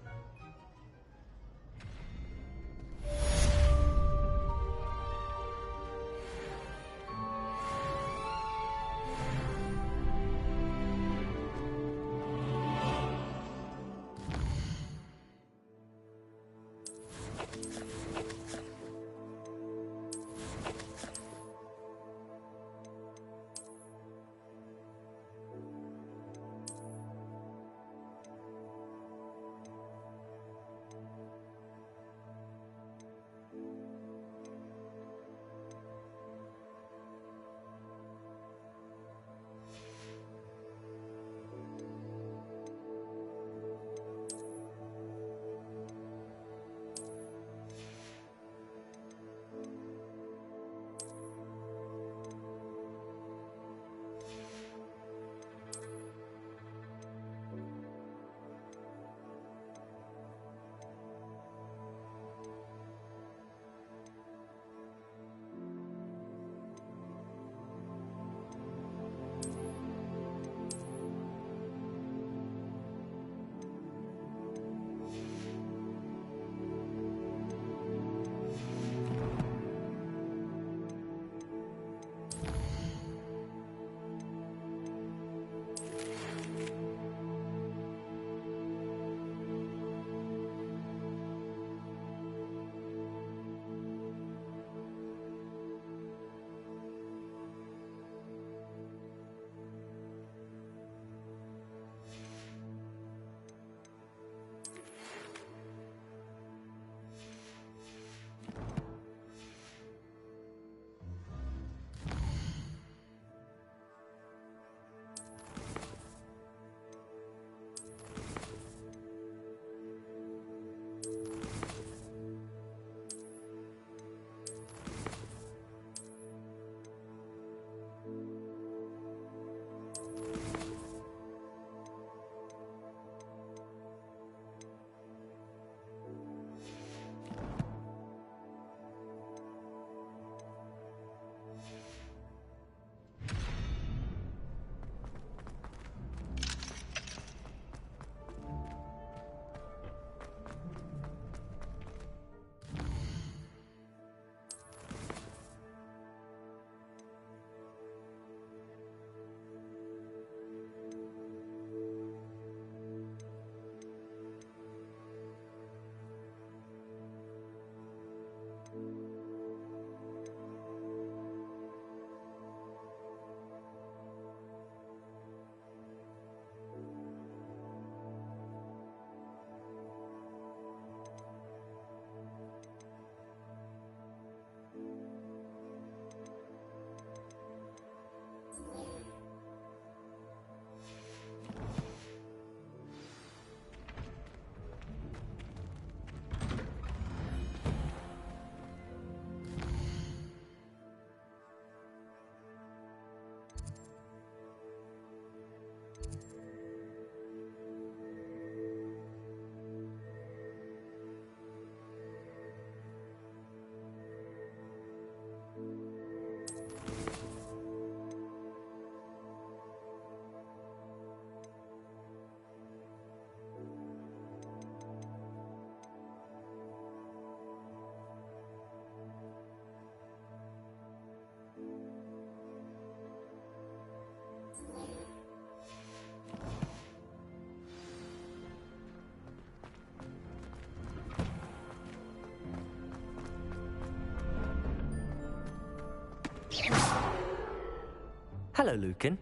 Hello, Lucan.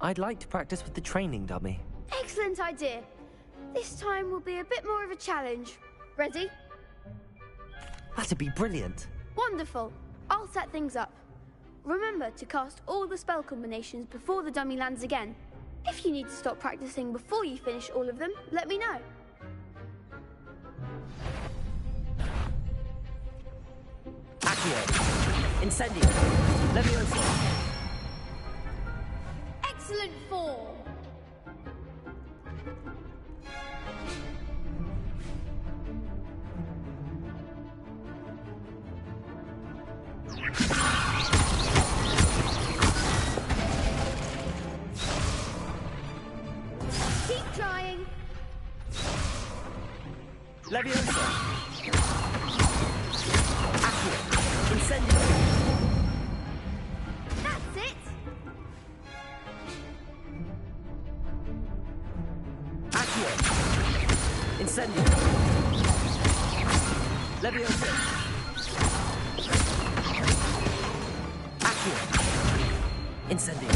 I'd like to practice with the training dummy. Excellent idea. This time will be a bit more of a challenge. Ready? That'd be brilliant. Wonderful. I'll set things up. Remember to cast all the spell combinations before the dummy lands again. If you need to stop practicing before you finish all of them, let me know. Accio. Incendio. Levioso. Excellent form. trying. Leviosa! Accio! Incendio! That's it! Accio! Incendio! Leviosa! Accio! Incendio!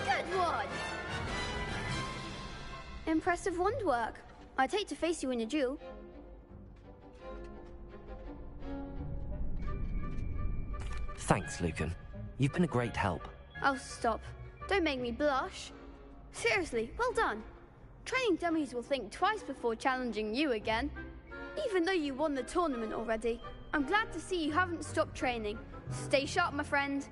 Good one! Impressive wand work. I'd hate to face you in a duel. Thanks, Lucan. You've been a great help. Oh, stop. Don't make me blush. Seriously, well done. Training dummies will think twice before challenging you again. Even though you won the tournament already, I'm glad to see you haven't stopped training. Stay sharp, my friend.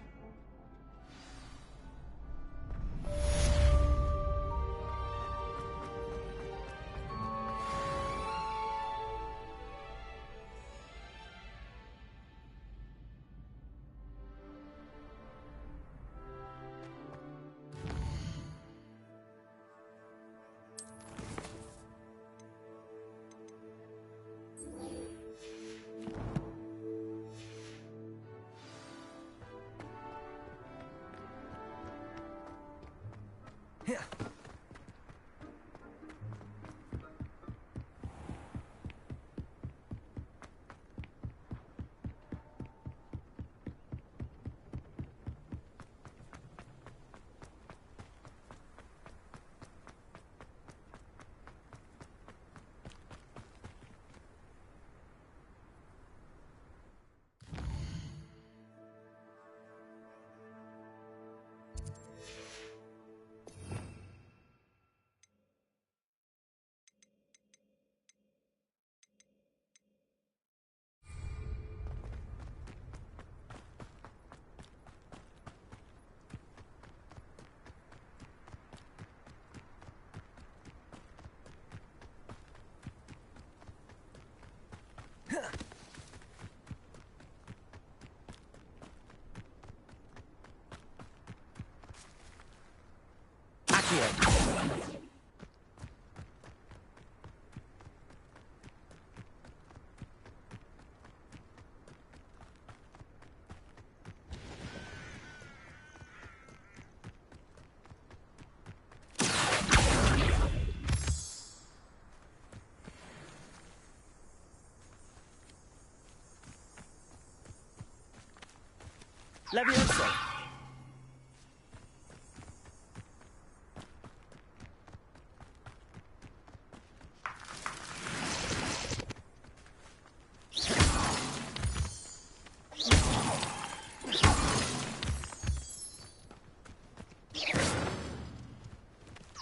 Leviosa!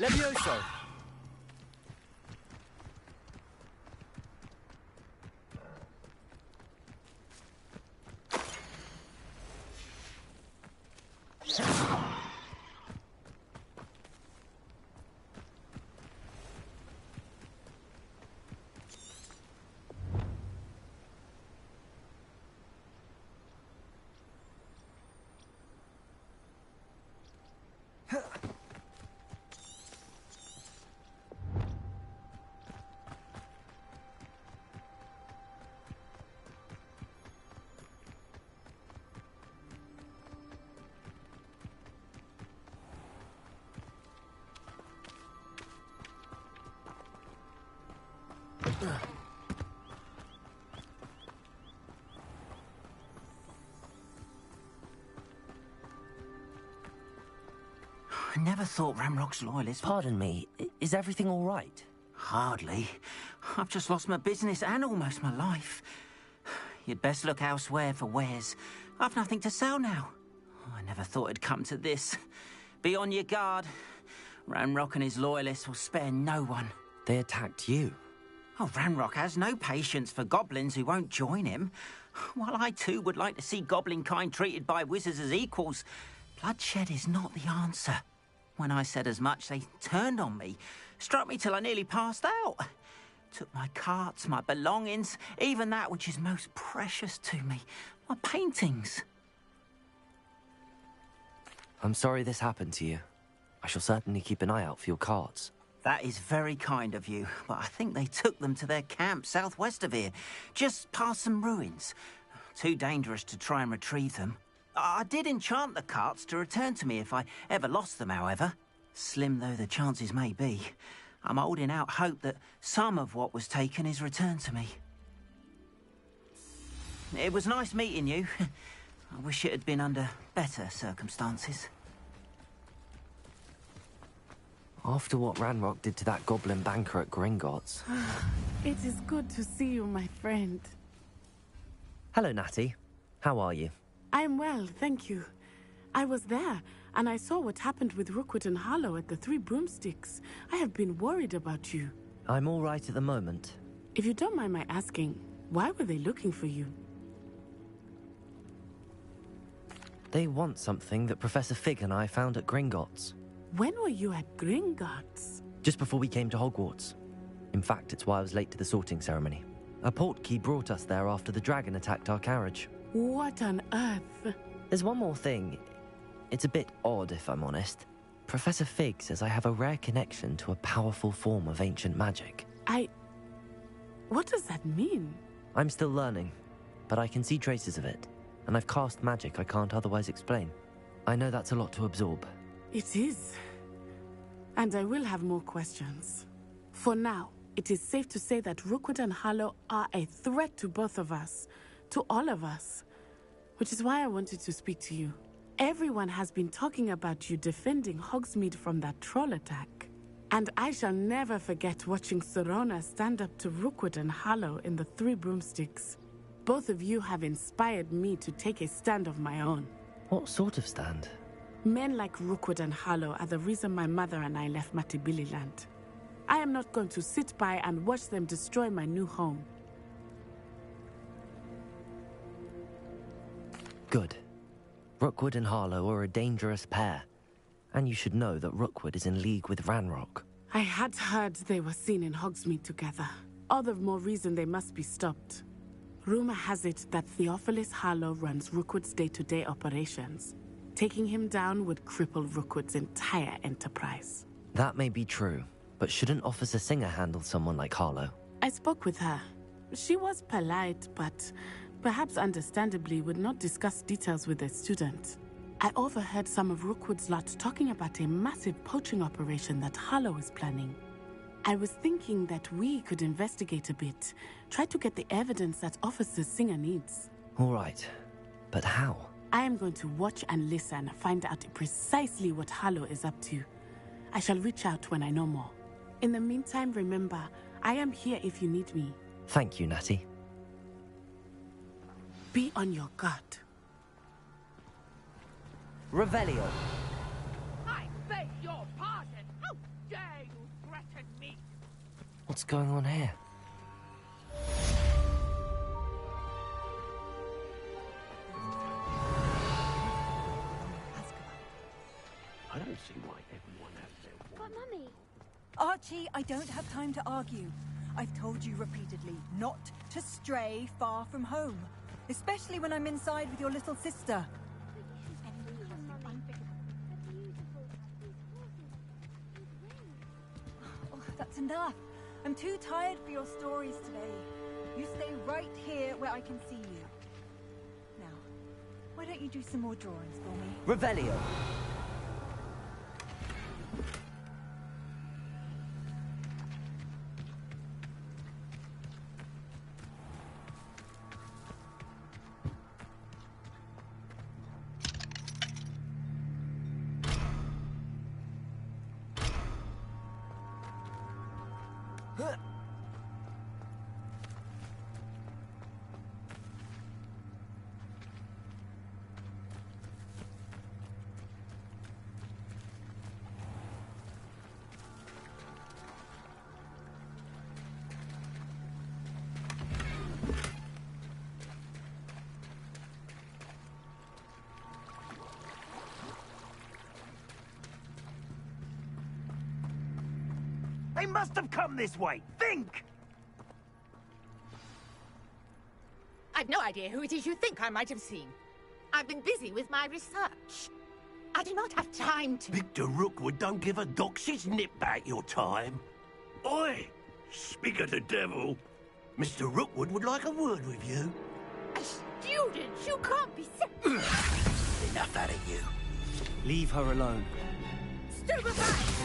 Levioso! I never thought Ramrock's loyalists... Pardon me, is everything all right? Hardly. I've just lost my business and almost my life. You'd best look elsewhere for wares. I've nothing to sell now. I never thought it'd come to this. Be on your guard. Ramrock and his loyalists will spare no one. They attacked you? Oh, Ramrock has no patience for goblins who won't join him. While I too would like to see goblin kind treated by wizards as equals, bloodshed is not the answer. When I said as much, they turned on me, struck me till I nearly passed out. Took my carts, my belongings, even that which is most precious to me, my paintings. I'm sorry this happened to you. I shall certainly keep an eye out for your carts. That is very kind of you, but I think they took them to their camp southwest of here, just past some ruins. Too dangerous to try and retrieve them. I did enchant the carts to return to me if I ever lost them, however. Slim though the chances may be, I'm holding out hope that some of what was taken is returned to me. It was nice meeting you. I wish it had been under better circumstances. After what Ranrock did to that goblin banker at Gringotts. It is good to see you, my friend. Hello, Natty. How are you? I'm well, thank you. I was there, and I saw what happened with Rookwood and Harlow at the Three Broomsticks. I have been worried about you. I'm all right at the moment. If you don't mind my asking, why were they looking for you? They want something that Professor Fig and I found at Gringotts. When were you at Gringotts? Just before we came to Hogwarts. In fact, it's why I was late to the sorting ceremony. A portkey brought us there after the dragon attacked our carriage. What on earth? There's one more thing. It's a bit odd, if I'm honest. Professor Fig says I have a rare connection to a powerful form of ancient magic. What does that mean? I'm still learning, but I can see traces of it. And I've cast magic I can't otherwise explain. I know that's a lot to absorb. It is. And I will have more questions. For now, it is safe to say that Rookwood and Harlow are a threat to both of us. To all of us. Which is why I wanted to speak to you. Everyone has been talking about you defending Hogsmeade from that troll attack. And I shall never forget watching Serona stand up to Rookwood and Harlow in the Three Broomsticks. Both of you have inspired me to take a stand of my own. What sort of stand? Men like Rookwood and Harlow are the reason my mother and I left Matibili Land. I am not going to sit by and watch them destroy my new home. Good. Rookwood and Harlow are a dangerous pair. And you should know that Rookwood is in league with Ranrock. I had heard they were seen in Hogsmeade together. All the more reason they must be stopped. Rumor has it that Theophilus Harlow runs Rookwood's day-to-day operations. Taking him down would cripple Rookwood's entire enterprise. That may be true, but shouldn't Officer Singer handle someone like Harlow? I spoke with her. She was polite, but perhaps understandably would not discuss details with a student. I overheard some of Rookwood's lot talking about a massive poaching operation that Harlow is planning. I was thinking that we could investigate a bit, try to get the evidence that Officer Singer needs. All right, but how? I am going to watch and listen, find out precisely what Harlow is up to. I shall reach out when I know more. In the meantime, remember, I am here if you need me. Thank you, Natty. Be on your guard. Revelio. I beg your pardon! How dare you threaten me? What's going on here? I don't see why everyone has their But Mummy... Archie, I don't have time to argue. I've told you repeatedly not to stray far from home. Especially when I'm inside with your little sister. Oh, that's enough. I'm too tired for your stories today. You stay right here where I can see you. Now, why don't you do some more drawings for me? Revelio. They must have come this way! Think! I've no idea who it is you think I might have seen. I've been busy with my research. I do not have time to... Victor Rookwood don't give a doxy's nip back your time. Oi! Speak of the devil. Mr. Rookwood would like a word with you. A student? You can't be... Enough out of you. Leave her alone. Stupefy!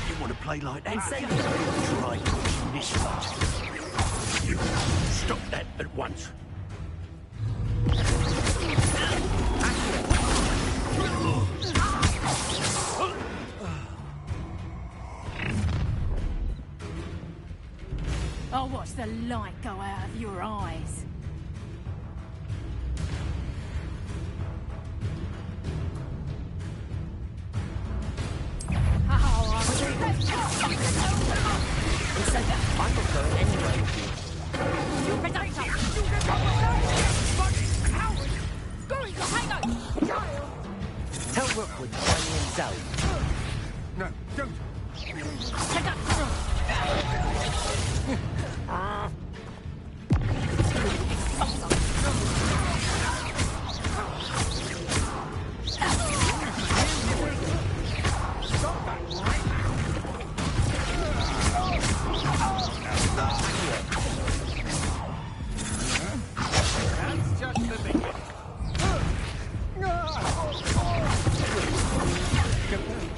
You want to play like that? Try pushing this lot. Stop that at once. I'll watch the light go out of your eyes. I'm not going anywhere with you. You potato! Going to hang on! Tell Rookwood to find me himself. No, don't. Take up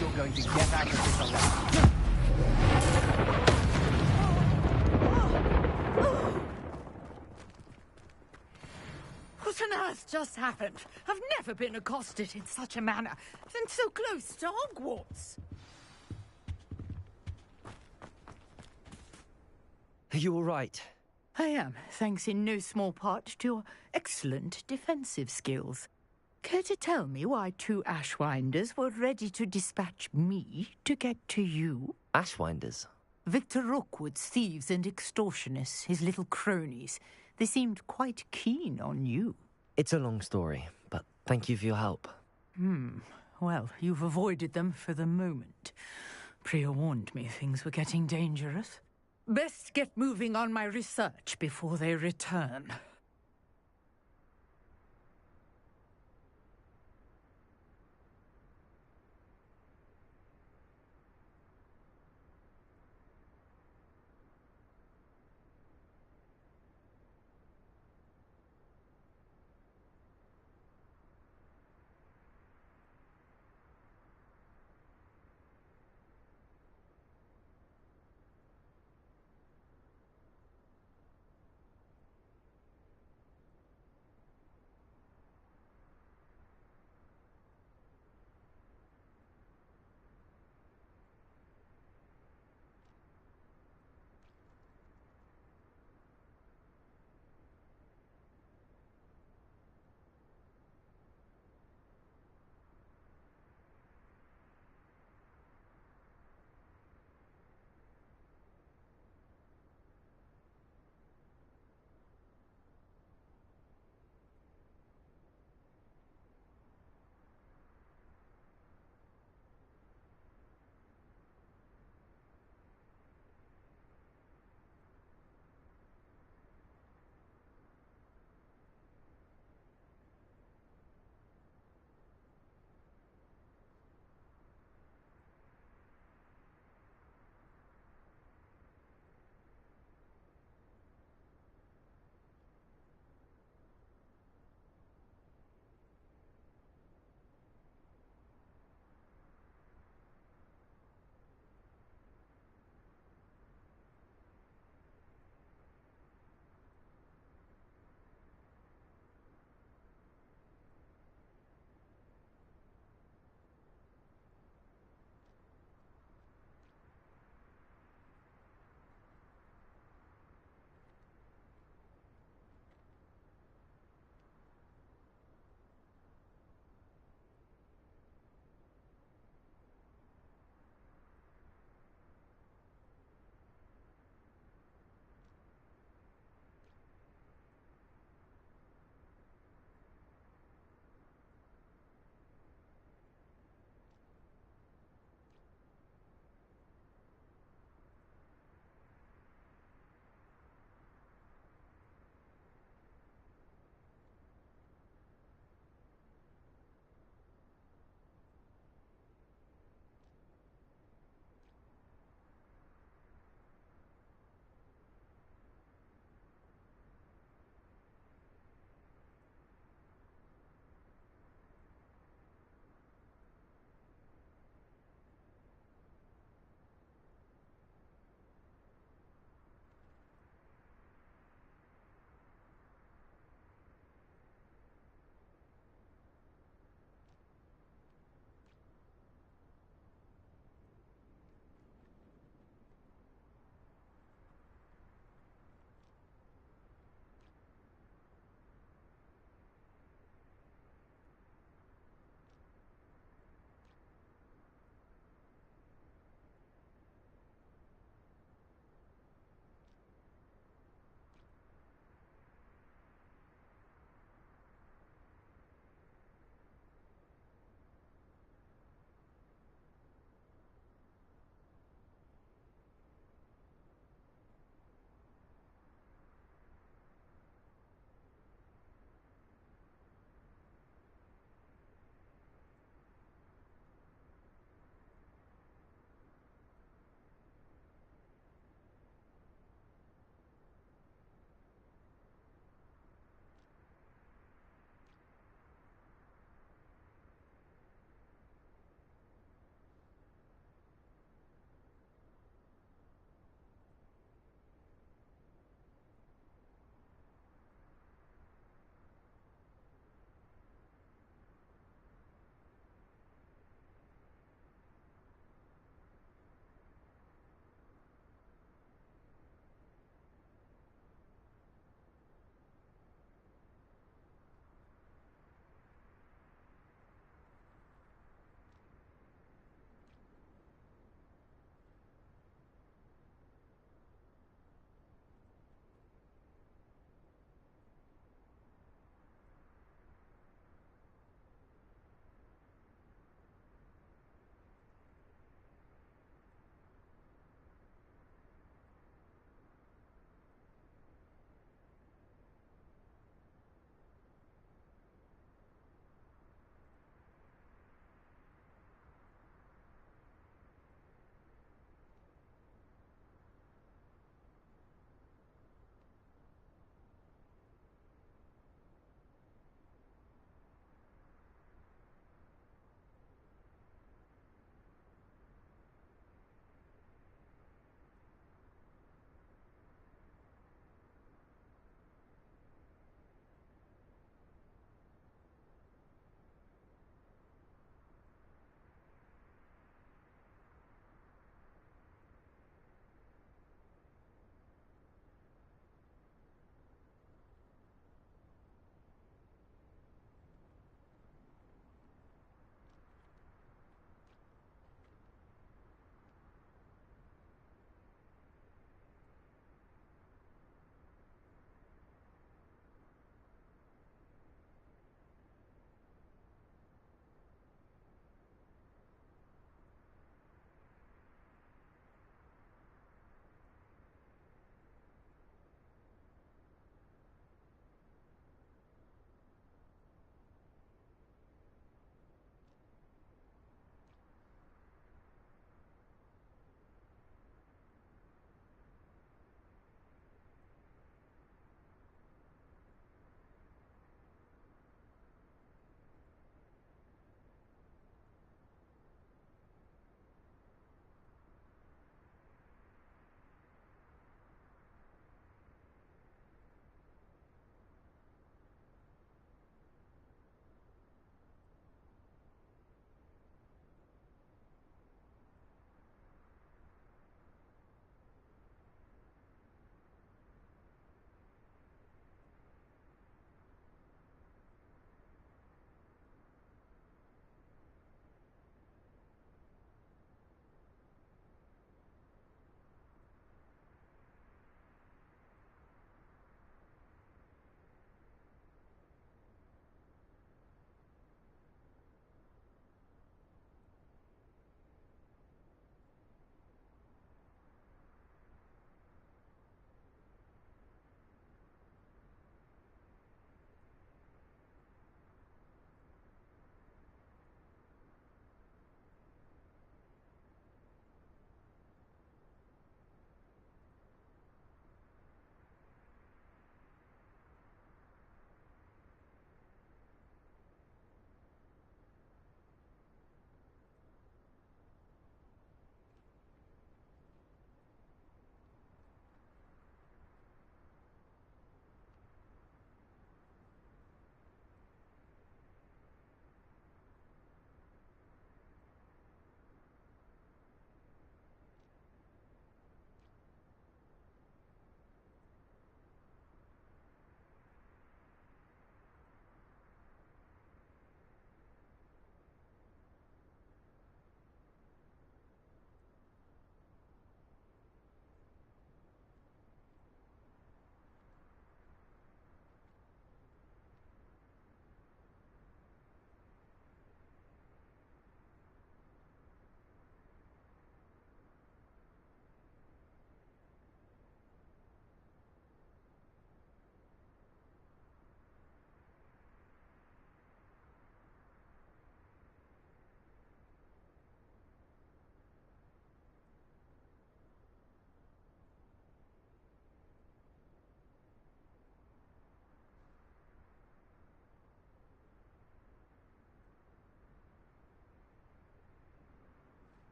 You're going to get out of this alive. What on earth just happened? I've never been accosted in such a manner, and so close to Hogwarts. Are you all right? I am, thanks in no small part to your excellent defensive skills. Care to tell me why two Ashwinders were ready to dispatch me to get to you? Ashwinders? Victor Rookwood's thieves and extortionists, his little cronies. They seemed quite keen on you. It's a long story, but thank you for your help. Well, you've avoided them for the moment. Priya warned me things were getting dangerous. Best get moving on my research before they return.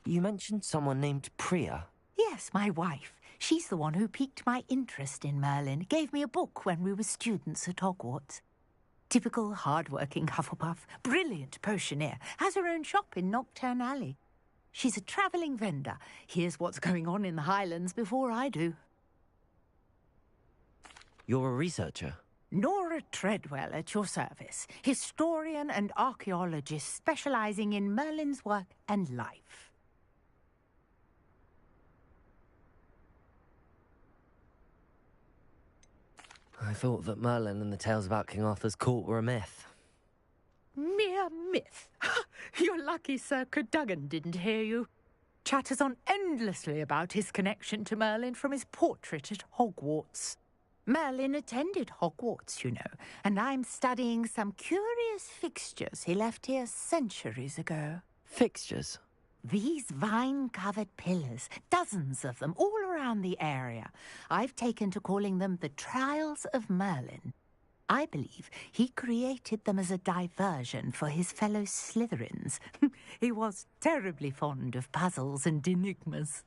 You mentioned someone named Priya. Yes, my wife. She's the one who piqued my interest in Merlin. Gave me a book when we were students at Hogwarts. Typical hard-working Hufflepuff, brilliant potioneer, has her own shop in Nocturne Alley. She's a travelling vendor. Hears what's going on in the Highlands before I do. You're a researcher? Nora Treadwell at your service. Historian and archaeologist specialising in Merlin's work and life. I thought that Merlin and the tales about King Arthur's court were a myth. Mere myth. You're lucky Sir Cadogan didn't hear you. Chatters on endlessly about his connection to Merlin from his portrait at Hogwarts. Merlin attended Hogwarts, you know, and I'm studying some curious fixtures he left here centuries ago. Fixtures? These vine-covered pillars, dozens of them, all around the area. I've taken to calling them the Trials of Merlin. I believe he created them as a diversion for his fellow Slytherins. He was terribly fond of puzzles and enigmas.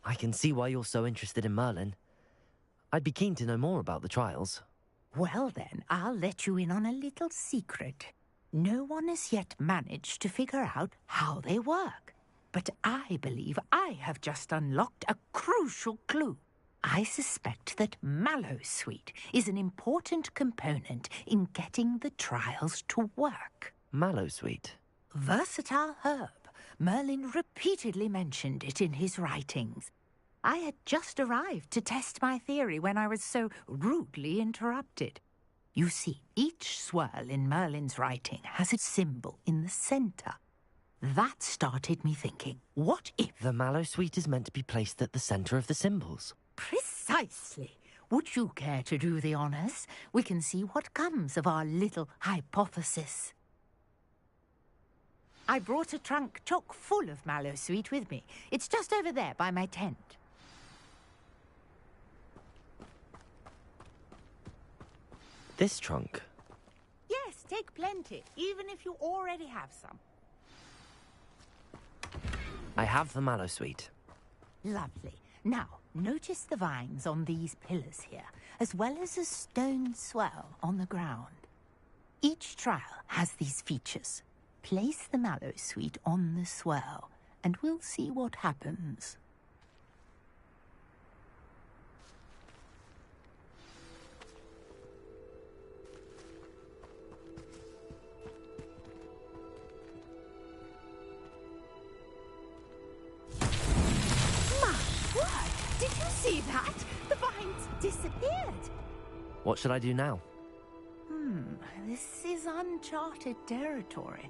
I can see why you're so interested in Merlin. I'd be keen to know more about the trials. Well then, I'll let you in on a little secret. No one has yet managed to figure out how they work. But I believe I have just unlocked a crucial clue. I suspect that Mallowsweet is an important component in getting the trials to work. Mallowsweet? Versatile herb. Merlin repeatedly mentioned it in his writings. I had just arrived to test my theory when I was so rudely interrupted. You see, each swirl in Merlin's writing has a symbol in the centre. That started me thinking, what if... The Mallowsweet is meant to be placed at the centre of the symbols. Precisely. Would you care to do the honours? We can see what comes of our little hypothesis. I brought a trunk chock full of Mallowsweet with me. It's just over there by my tent. This trunk? Yes, take plenty, even if you already have some. I have the Mallowsweet. Lovely. Now, notice the vines on these pillars here, as well as a stone swell on the ground. Each trial has these features. Place the Mallowsweet on the swell, and we'll see what happens. Did you see that? The vines disappeared. What should I do now? This is uncharted territory.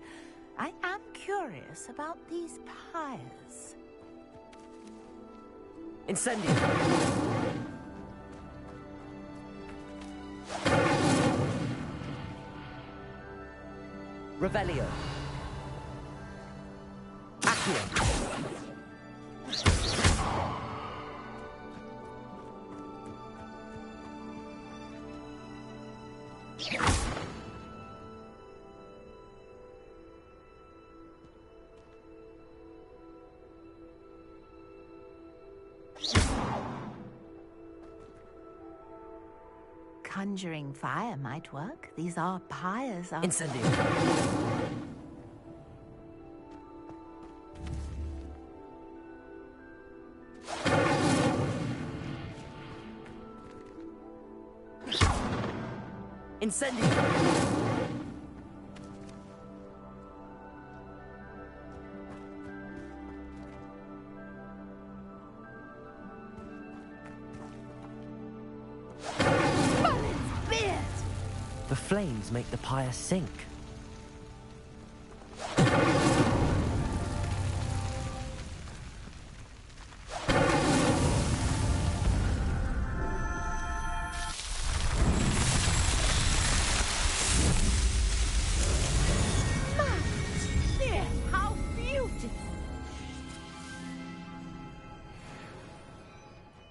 I am curious about these pyres. Incendio! Revelio! Accio! Conjuring fire might work. These are pyres. Incendio! Incendio! The flames make the pyre sink. How beautiful!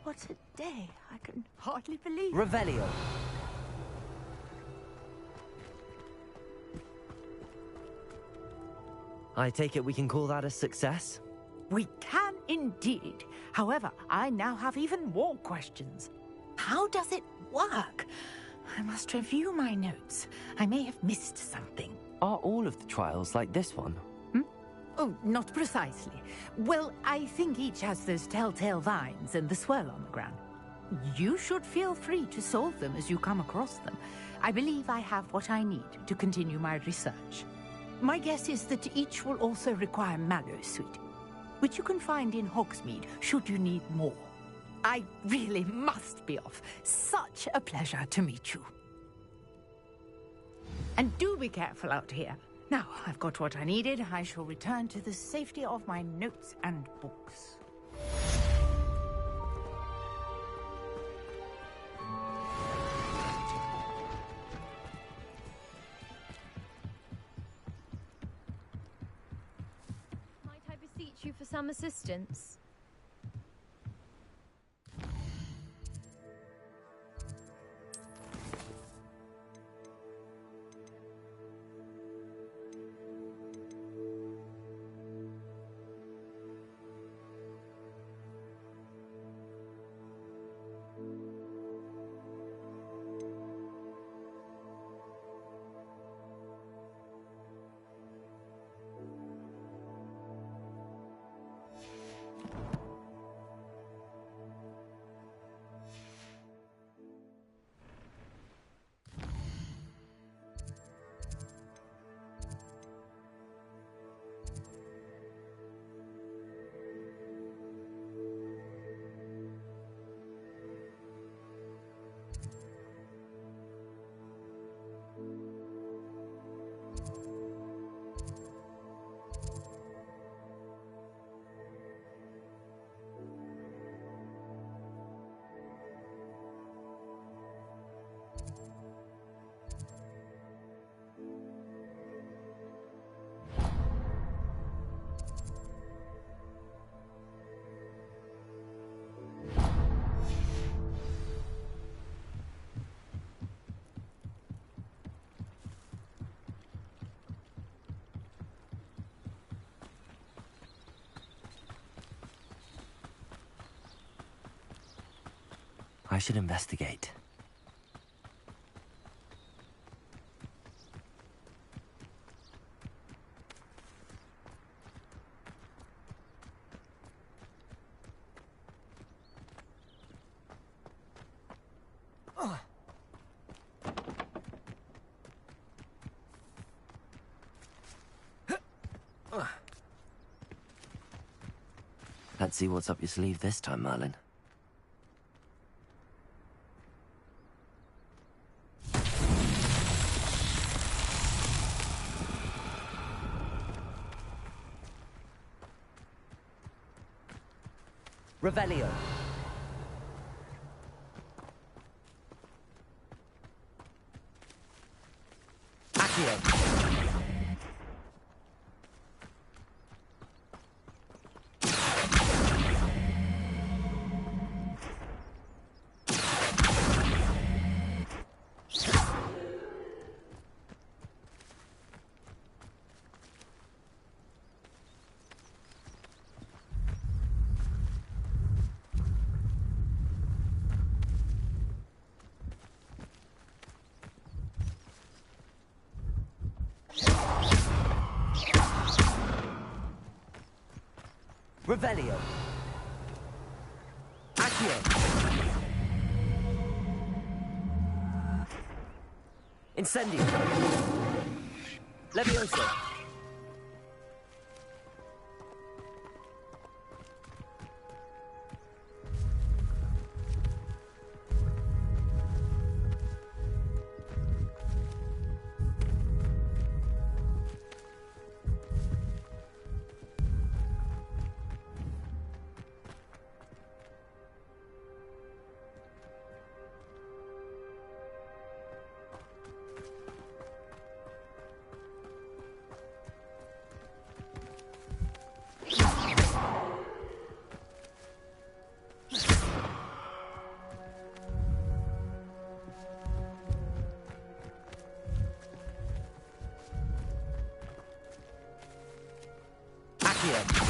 What a day. I can hardly believe it. Revelio! I take it we can call that a success? We can indeed. However, I now have even more questions. How does it work? I must review my notes. I may have missed something. Are all of the trials like this one? Oh, not precisely. Well, I think each has those telltale vines and the swirl on the ground. You should feel free to solve them as you come across them. I believe I have what I need to continue my research. My guess is that each will also require Mallowsweet, which you can find in Hogsmeade should you need more. I really must be off. Such a pleasure to meet you. And do be careful out here. Now, I've got what I needed. I shall return to the safety of my notes and books. Might I beseech you for some assistance? I should investigate. Let's see what's up your sleeve this time, Merlin. Revelio. Accio. Revelio. Accio. Incendio. Levioso. Accio!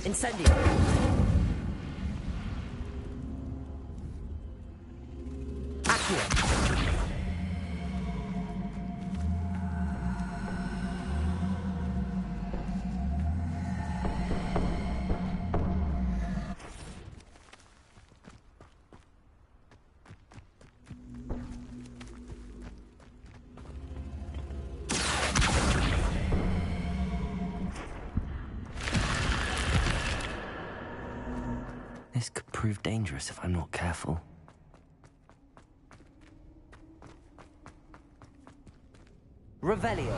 Incendio! Accio! This could prove dangerous if I'm not careful. Revelio.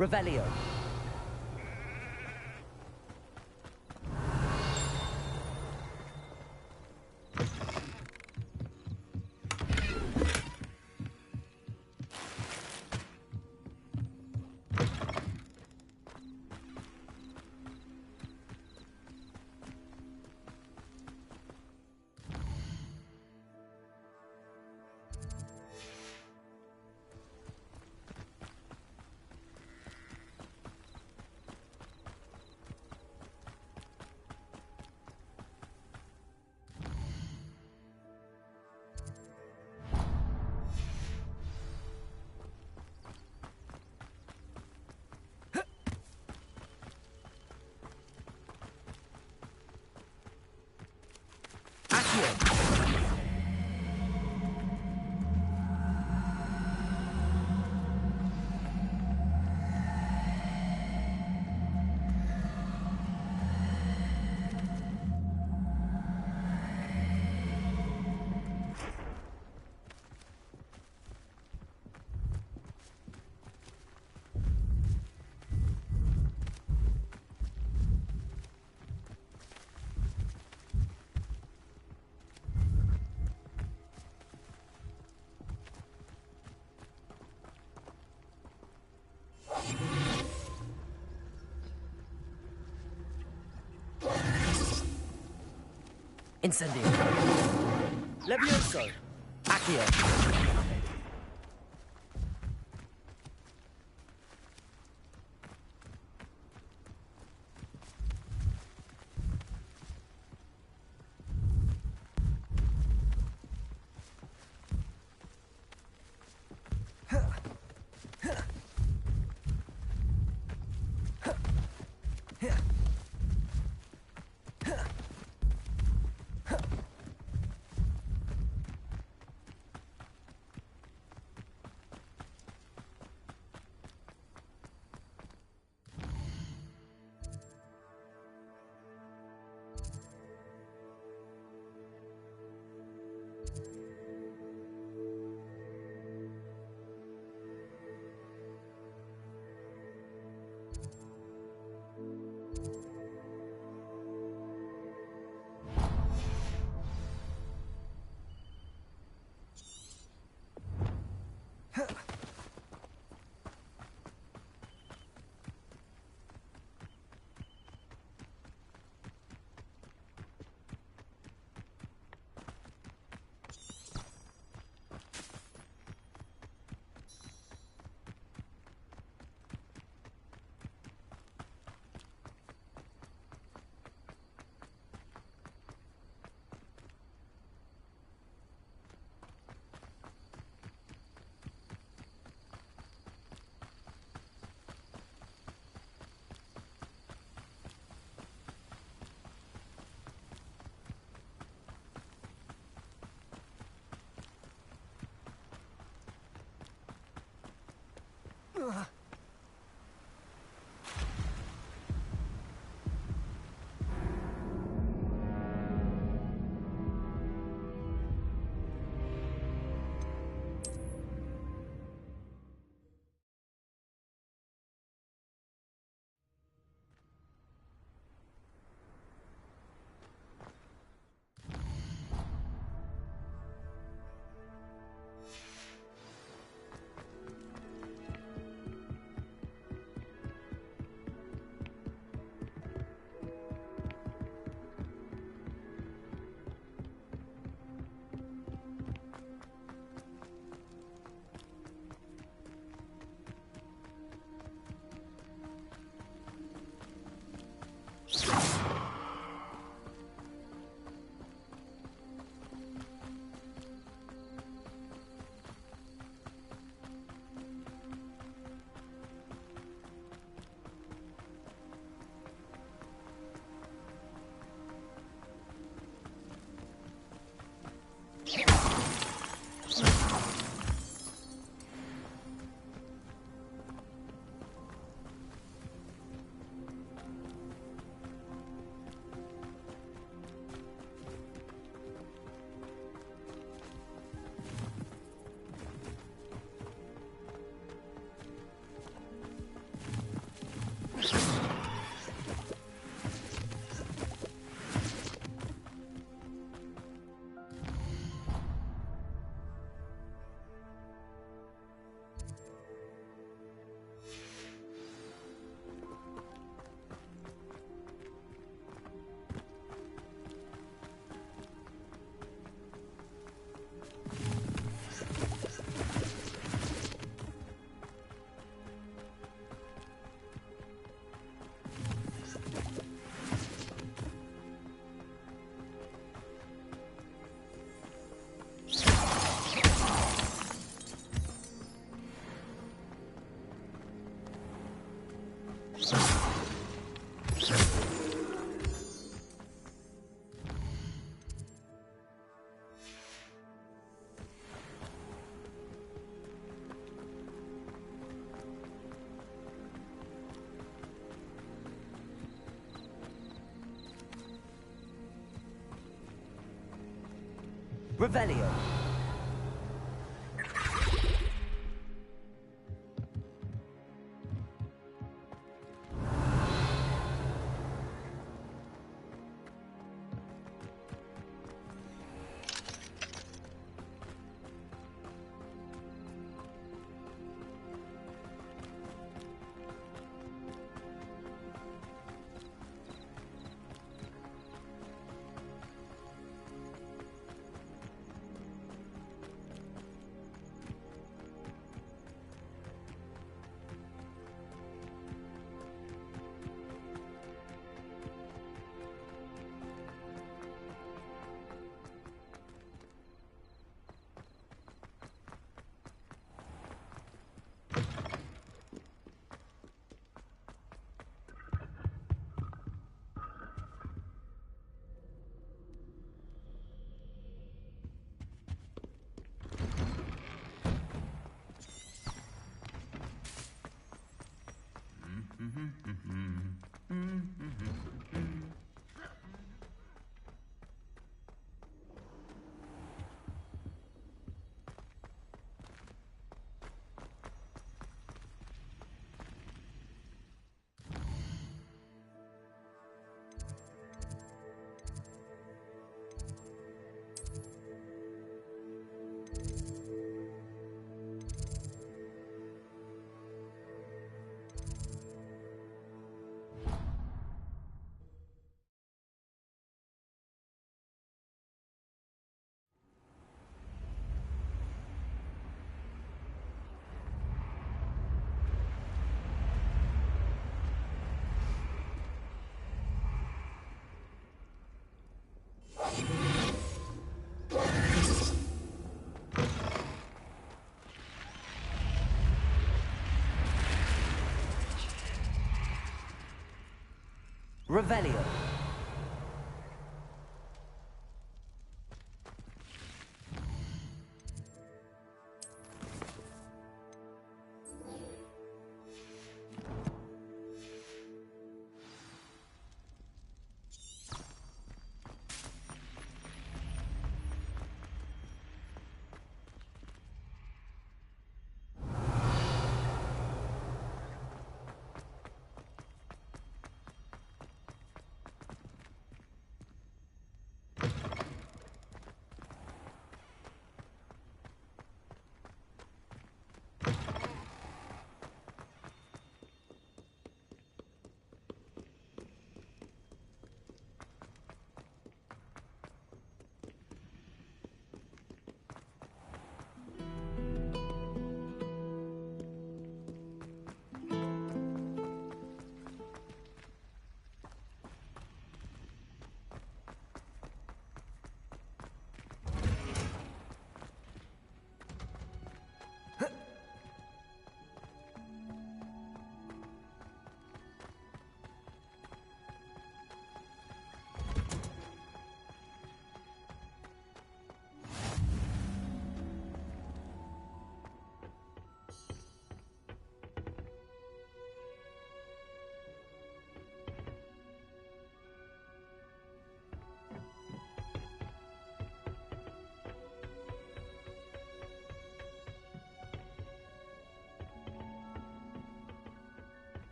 Revelio. Incendio. Levioso. Accio. Revelio. Revelio.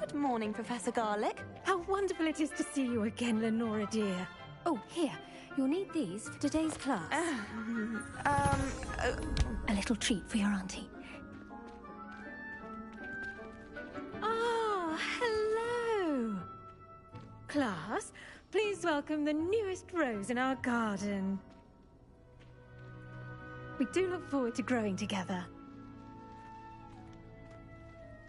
Good morning, Professor Garlick. How wonderful it is to see you again, Lenora dear. Oh, here. You'll need these for today's class. A little treat for your auntie. Ah, hello. Class, please welcome the newest rose in our garden. We do look forward to growing together.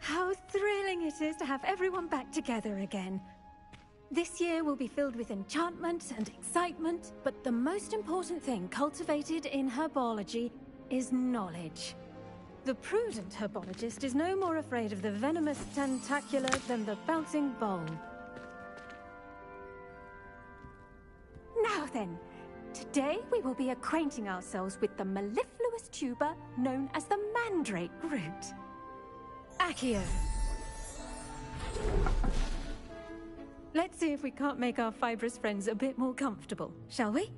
How thrilling it is to have everyone back together again. This year will be filled with enchantment and excitement, but the most important thing cultivated in herbology is knowledge. The prudent herbologist is no more afraid of the venomous tentacula than the bouncing bulb. Now then, today we will be acquainting ourselves with the mellifluous tuber known as the mandrake root. Accio. Let's see if we can't make our fibrous friends a bit more comfortable, shall we?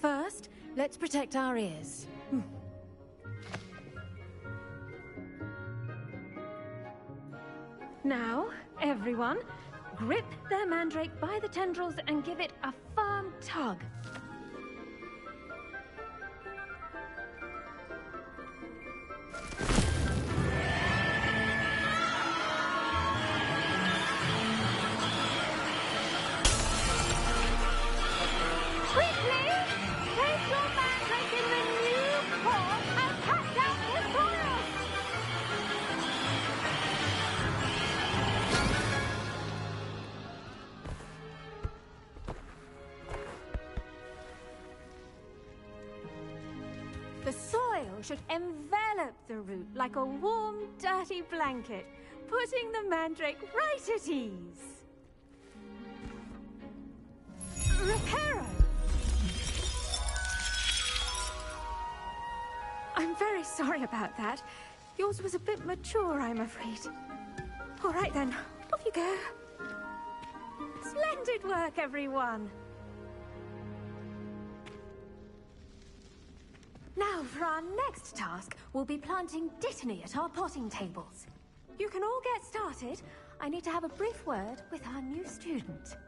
First, let's protect our ears. Now, everyone, grip their mandrake by the tendrils and give it a firm tug. The soil should envelop the root like a warm, dirty blanket, putting the mandrake right at ease. Reparo! I'm very sorry about that. Yours was a bit mature, I'm afraid. All right then, off you go. Splendid work, everyone. Now, for our next task, we'll be planting dittany at our potting tables. You can all get started. I need to have a brief word with our new student.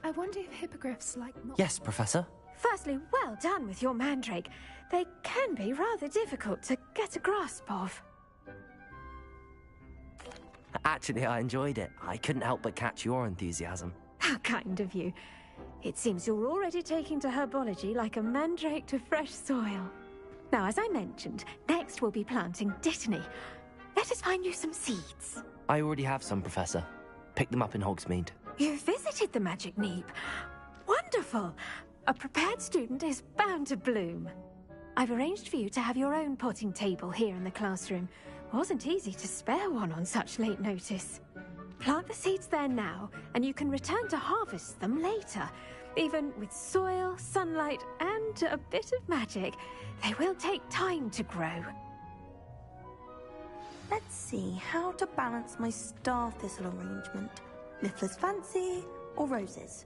I wonder if hippogriffs like... Yes, Professor. Firstly, well done with your mandrake. They can be rather difficult to get a grasp of. Actually, I enjoyed it. I couldn't help but catch your enthusiasm. How kind of you. It seems you're already taking to herbology like a mandrake to fresh soil. Now, as I mentioned, next we'll be planting Dittany. Let us find you some seeds. I already have some, Professor. Picked them up in Hogsmeade. You visited the Magic Neep. Wonderful! A prepared student is bound to bloom. I've arranged for you to have your own potting table here in the classroom. Wasn't easy to spare one on such late notice. Plant the seeds there now, and you can return to harvest them later. Even with soil, sunlight, and a bit of magic, they will take time to grow. Let's see how to balance my star thistle arrangement. Miffler's fancy or roses?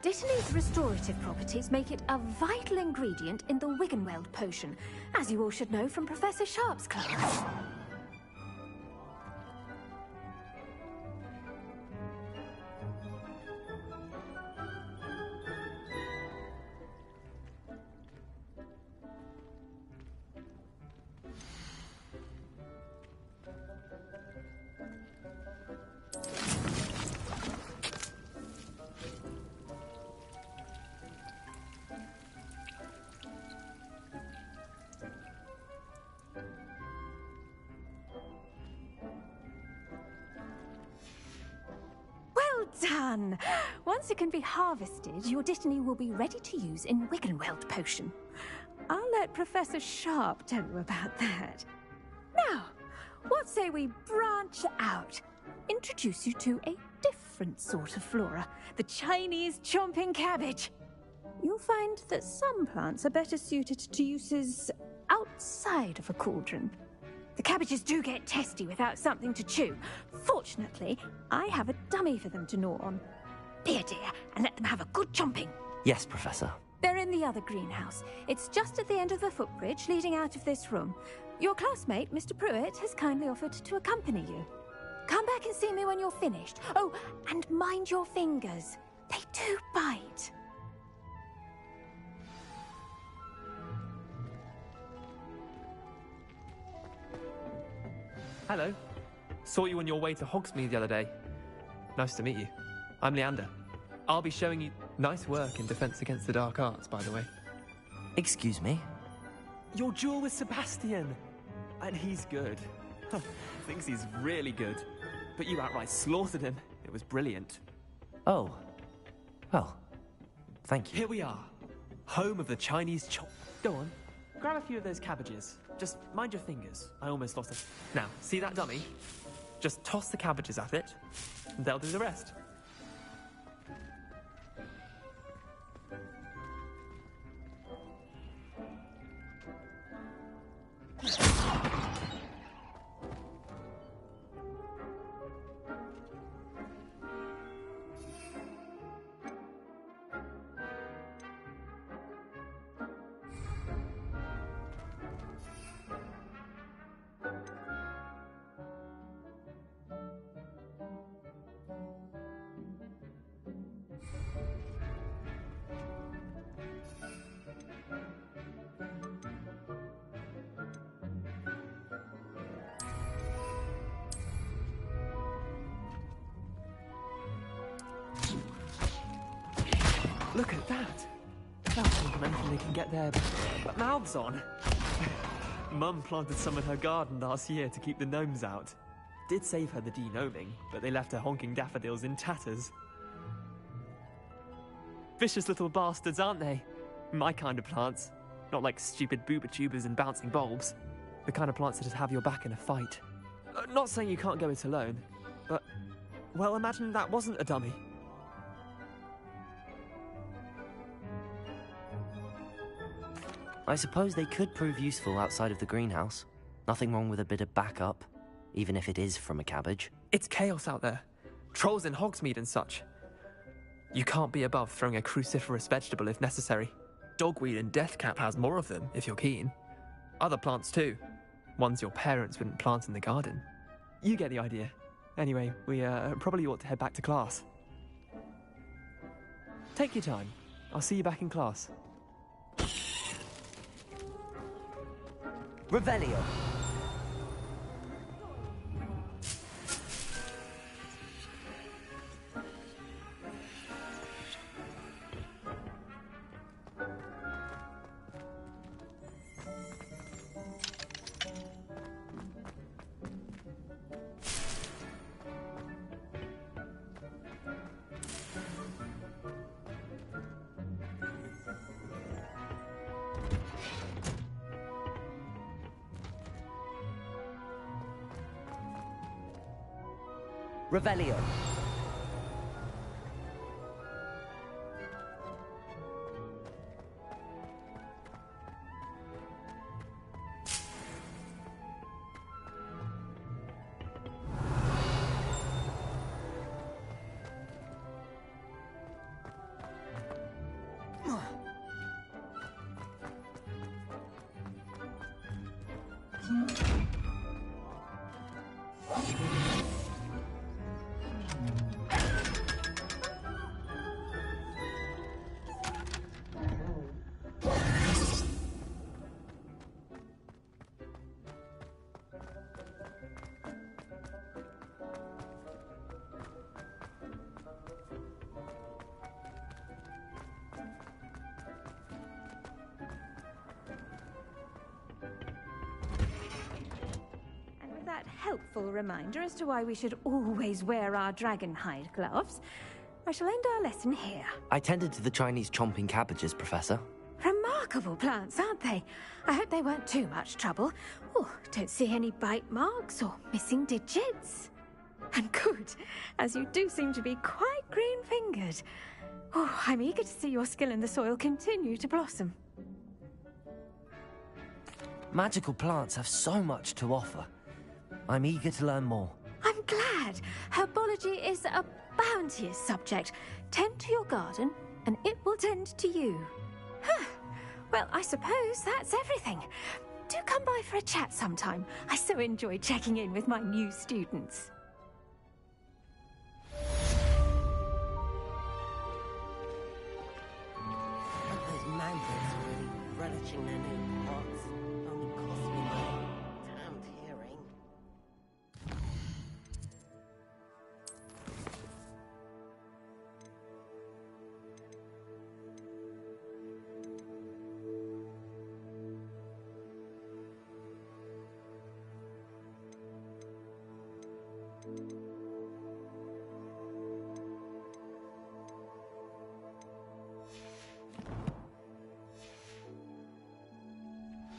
Dittany's restorative properties make it a vital ingredient in the Wiggenweld potion, as you all should know from Professor Sharp's class. done. Once it can be harvested, your Dittany will be ready to use in Wiggenweld potion. I'll let Professor Sharp tell you about that. Now, what say we branch out? Introduce you to a different sort of flora, the Chinese chomping cabbage. You'll find that some plants are better suited to uses outside of a cauldron. The cabbages do get testy without something to chew. Fortunately, I have a dummy for them to gnaw on. Be a dear and let them have a good chomping. Yes, Professor. They're in the other greenhouse. It's just at the end of the footbridge leading out of this room. Your classmate, Mr. Pruitt, has kindly offered to accompany you. Come back and see me when you're finished. Oh, and mind your fingers. They do bite. Hello. Saw you on your way to Hogsmeade the other day. Nice to meet you. I'm Leander. I'll be showing you nice work in Defense Against the Dark Arts, by the way. Excuse me? Your duel with Sebastian. And he's good. Thinks he's really good. But you outright slaughtered him. It was brilliant. Oh. Well, thank you. Here we are. Home of the Chinese chop. Go on. Grab a few of those cabbages. Just mind your fingers. I almost lost it. Now, see that dummy? Just toss the cabbages at it, and they'll do the rest. Look at that! That's something they can get their mouths on. Mum planted some in her garden last year to keep the gnomes out. Did save her the de-gnoming, but they left her honking daffodils in tatters. Vicious little bastards, aren't they? My kind of plants. Not like stupid booba tubers and bouncing bulbs. The kind of plants that just have your back in a fight. Not saying you can't go it alone, but... well, imagine that wasn't a dummy. I suppose they could prove useful outside of the greenhouse. Nothing wrong with a bit of backup, even if it is from a cabbage. It's chaos out there. Trolls in Hogsmeade and such. You can't be above throwing a cruciferous vegetable if necessary. Dogweed and deathcap has more of them, if you're keen. Other plants too. Ones your parents wouldn't plant in the garden. You get the idea. Anyway, we probably ought to head back to class. Take your time. I'll see you back in class. Revelio. Revelio. Helpful reminder as to why we should always wear our dragon hide gloves. I shall end our lesson here. I tended to the Chinese chomping cabbages, Professor. Remarkable plants, aren't they? I hope they weren't too much trouble. Oh, don't see any bite marks or missing digits. And good, as you do seem to be quite green-fingered. Oh, I'm eager to see your skill in the soil continue to blossom. Magical plants have so much to offer. I'm eager to learn more. I'm glad. Herbology is a bounteous subject. Tend to your garden, and it will tend to you. Huh. Well, I suppose that's everything. Do come by for a chat sometime. I so enjoy checking in with my new students. Those mandarins are really relishing their new pots. Only cost me my damned hearing.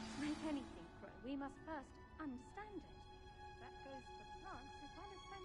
To make anything grow, we must first understand it.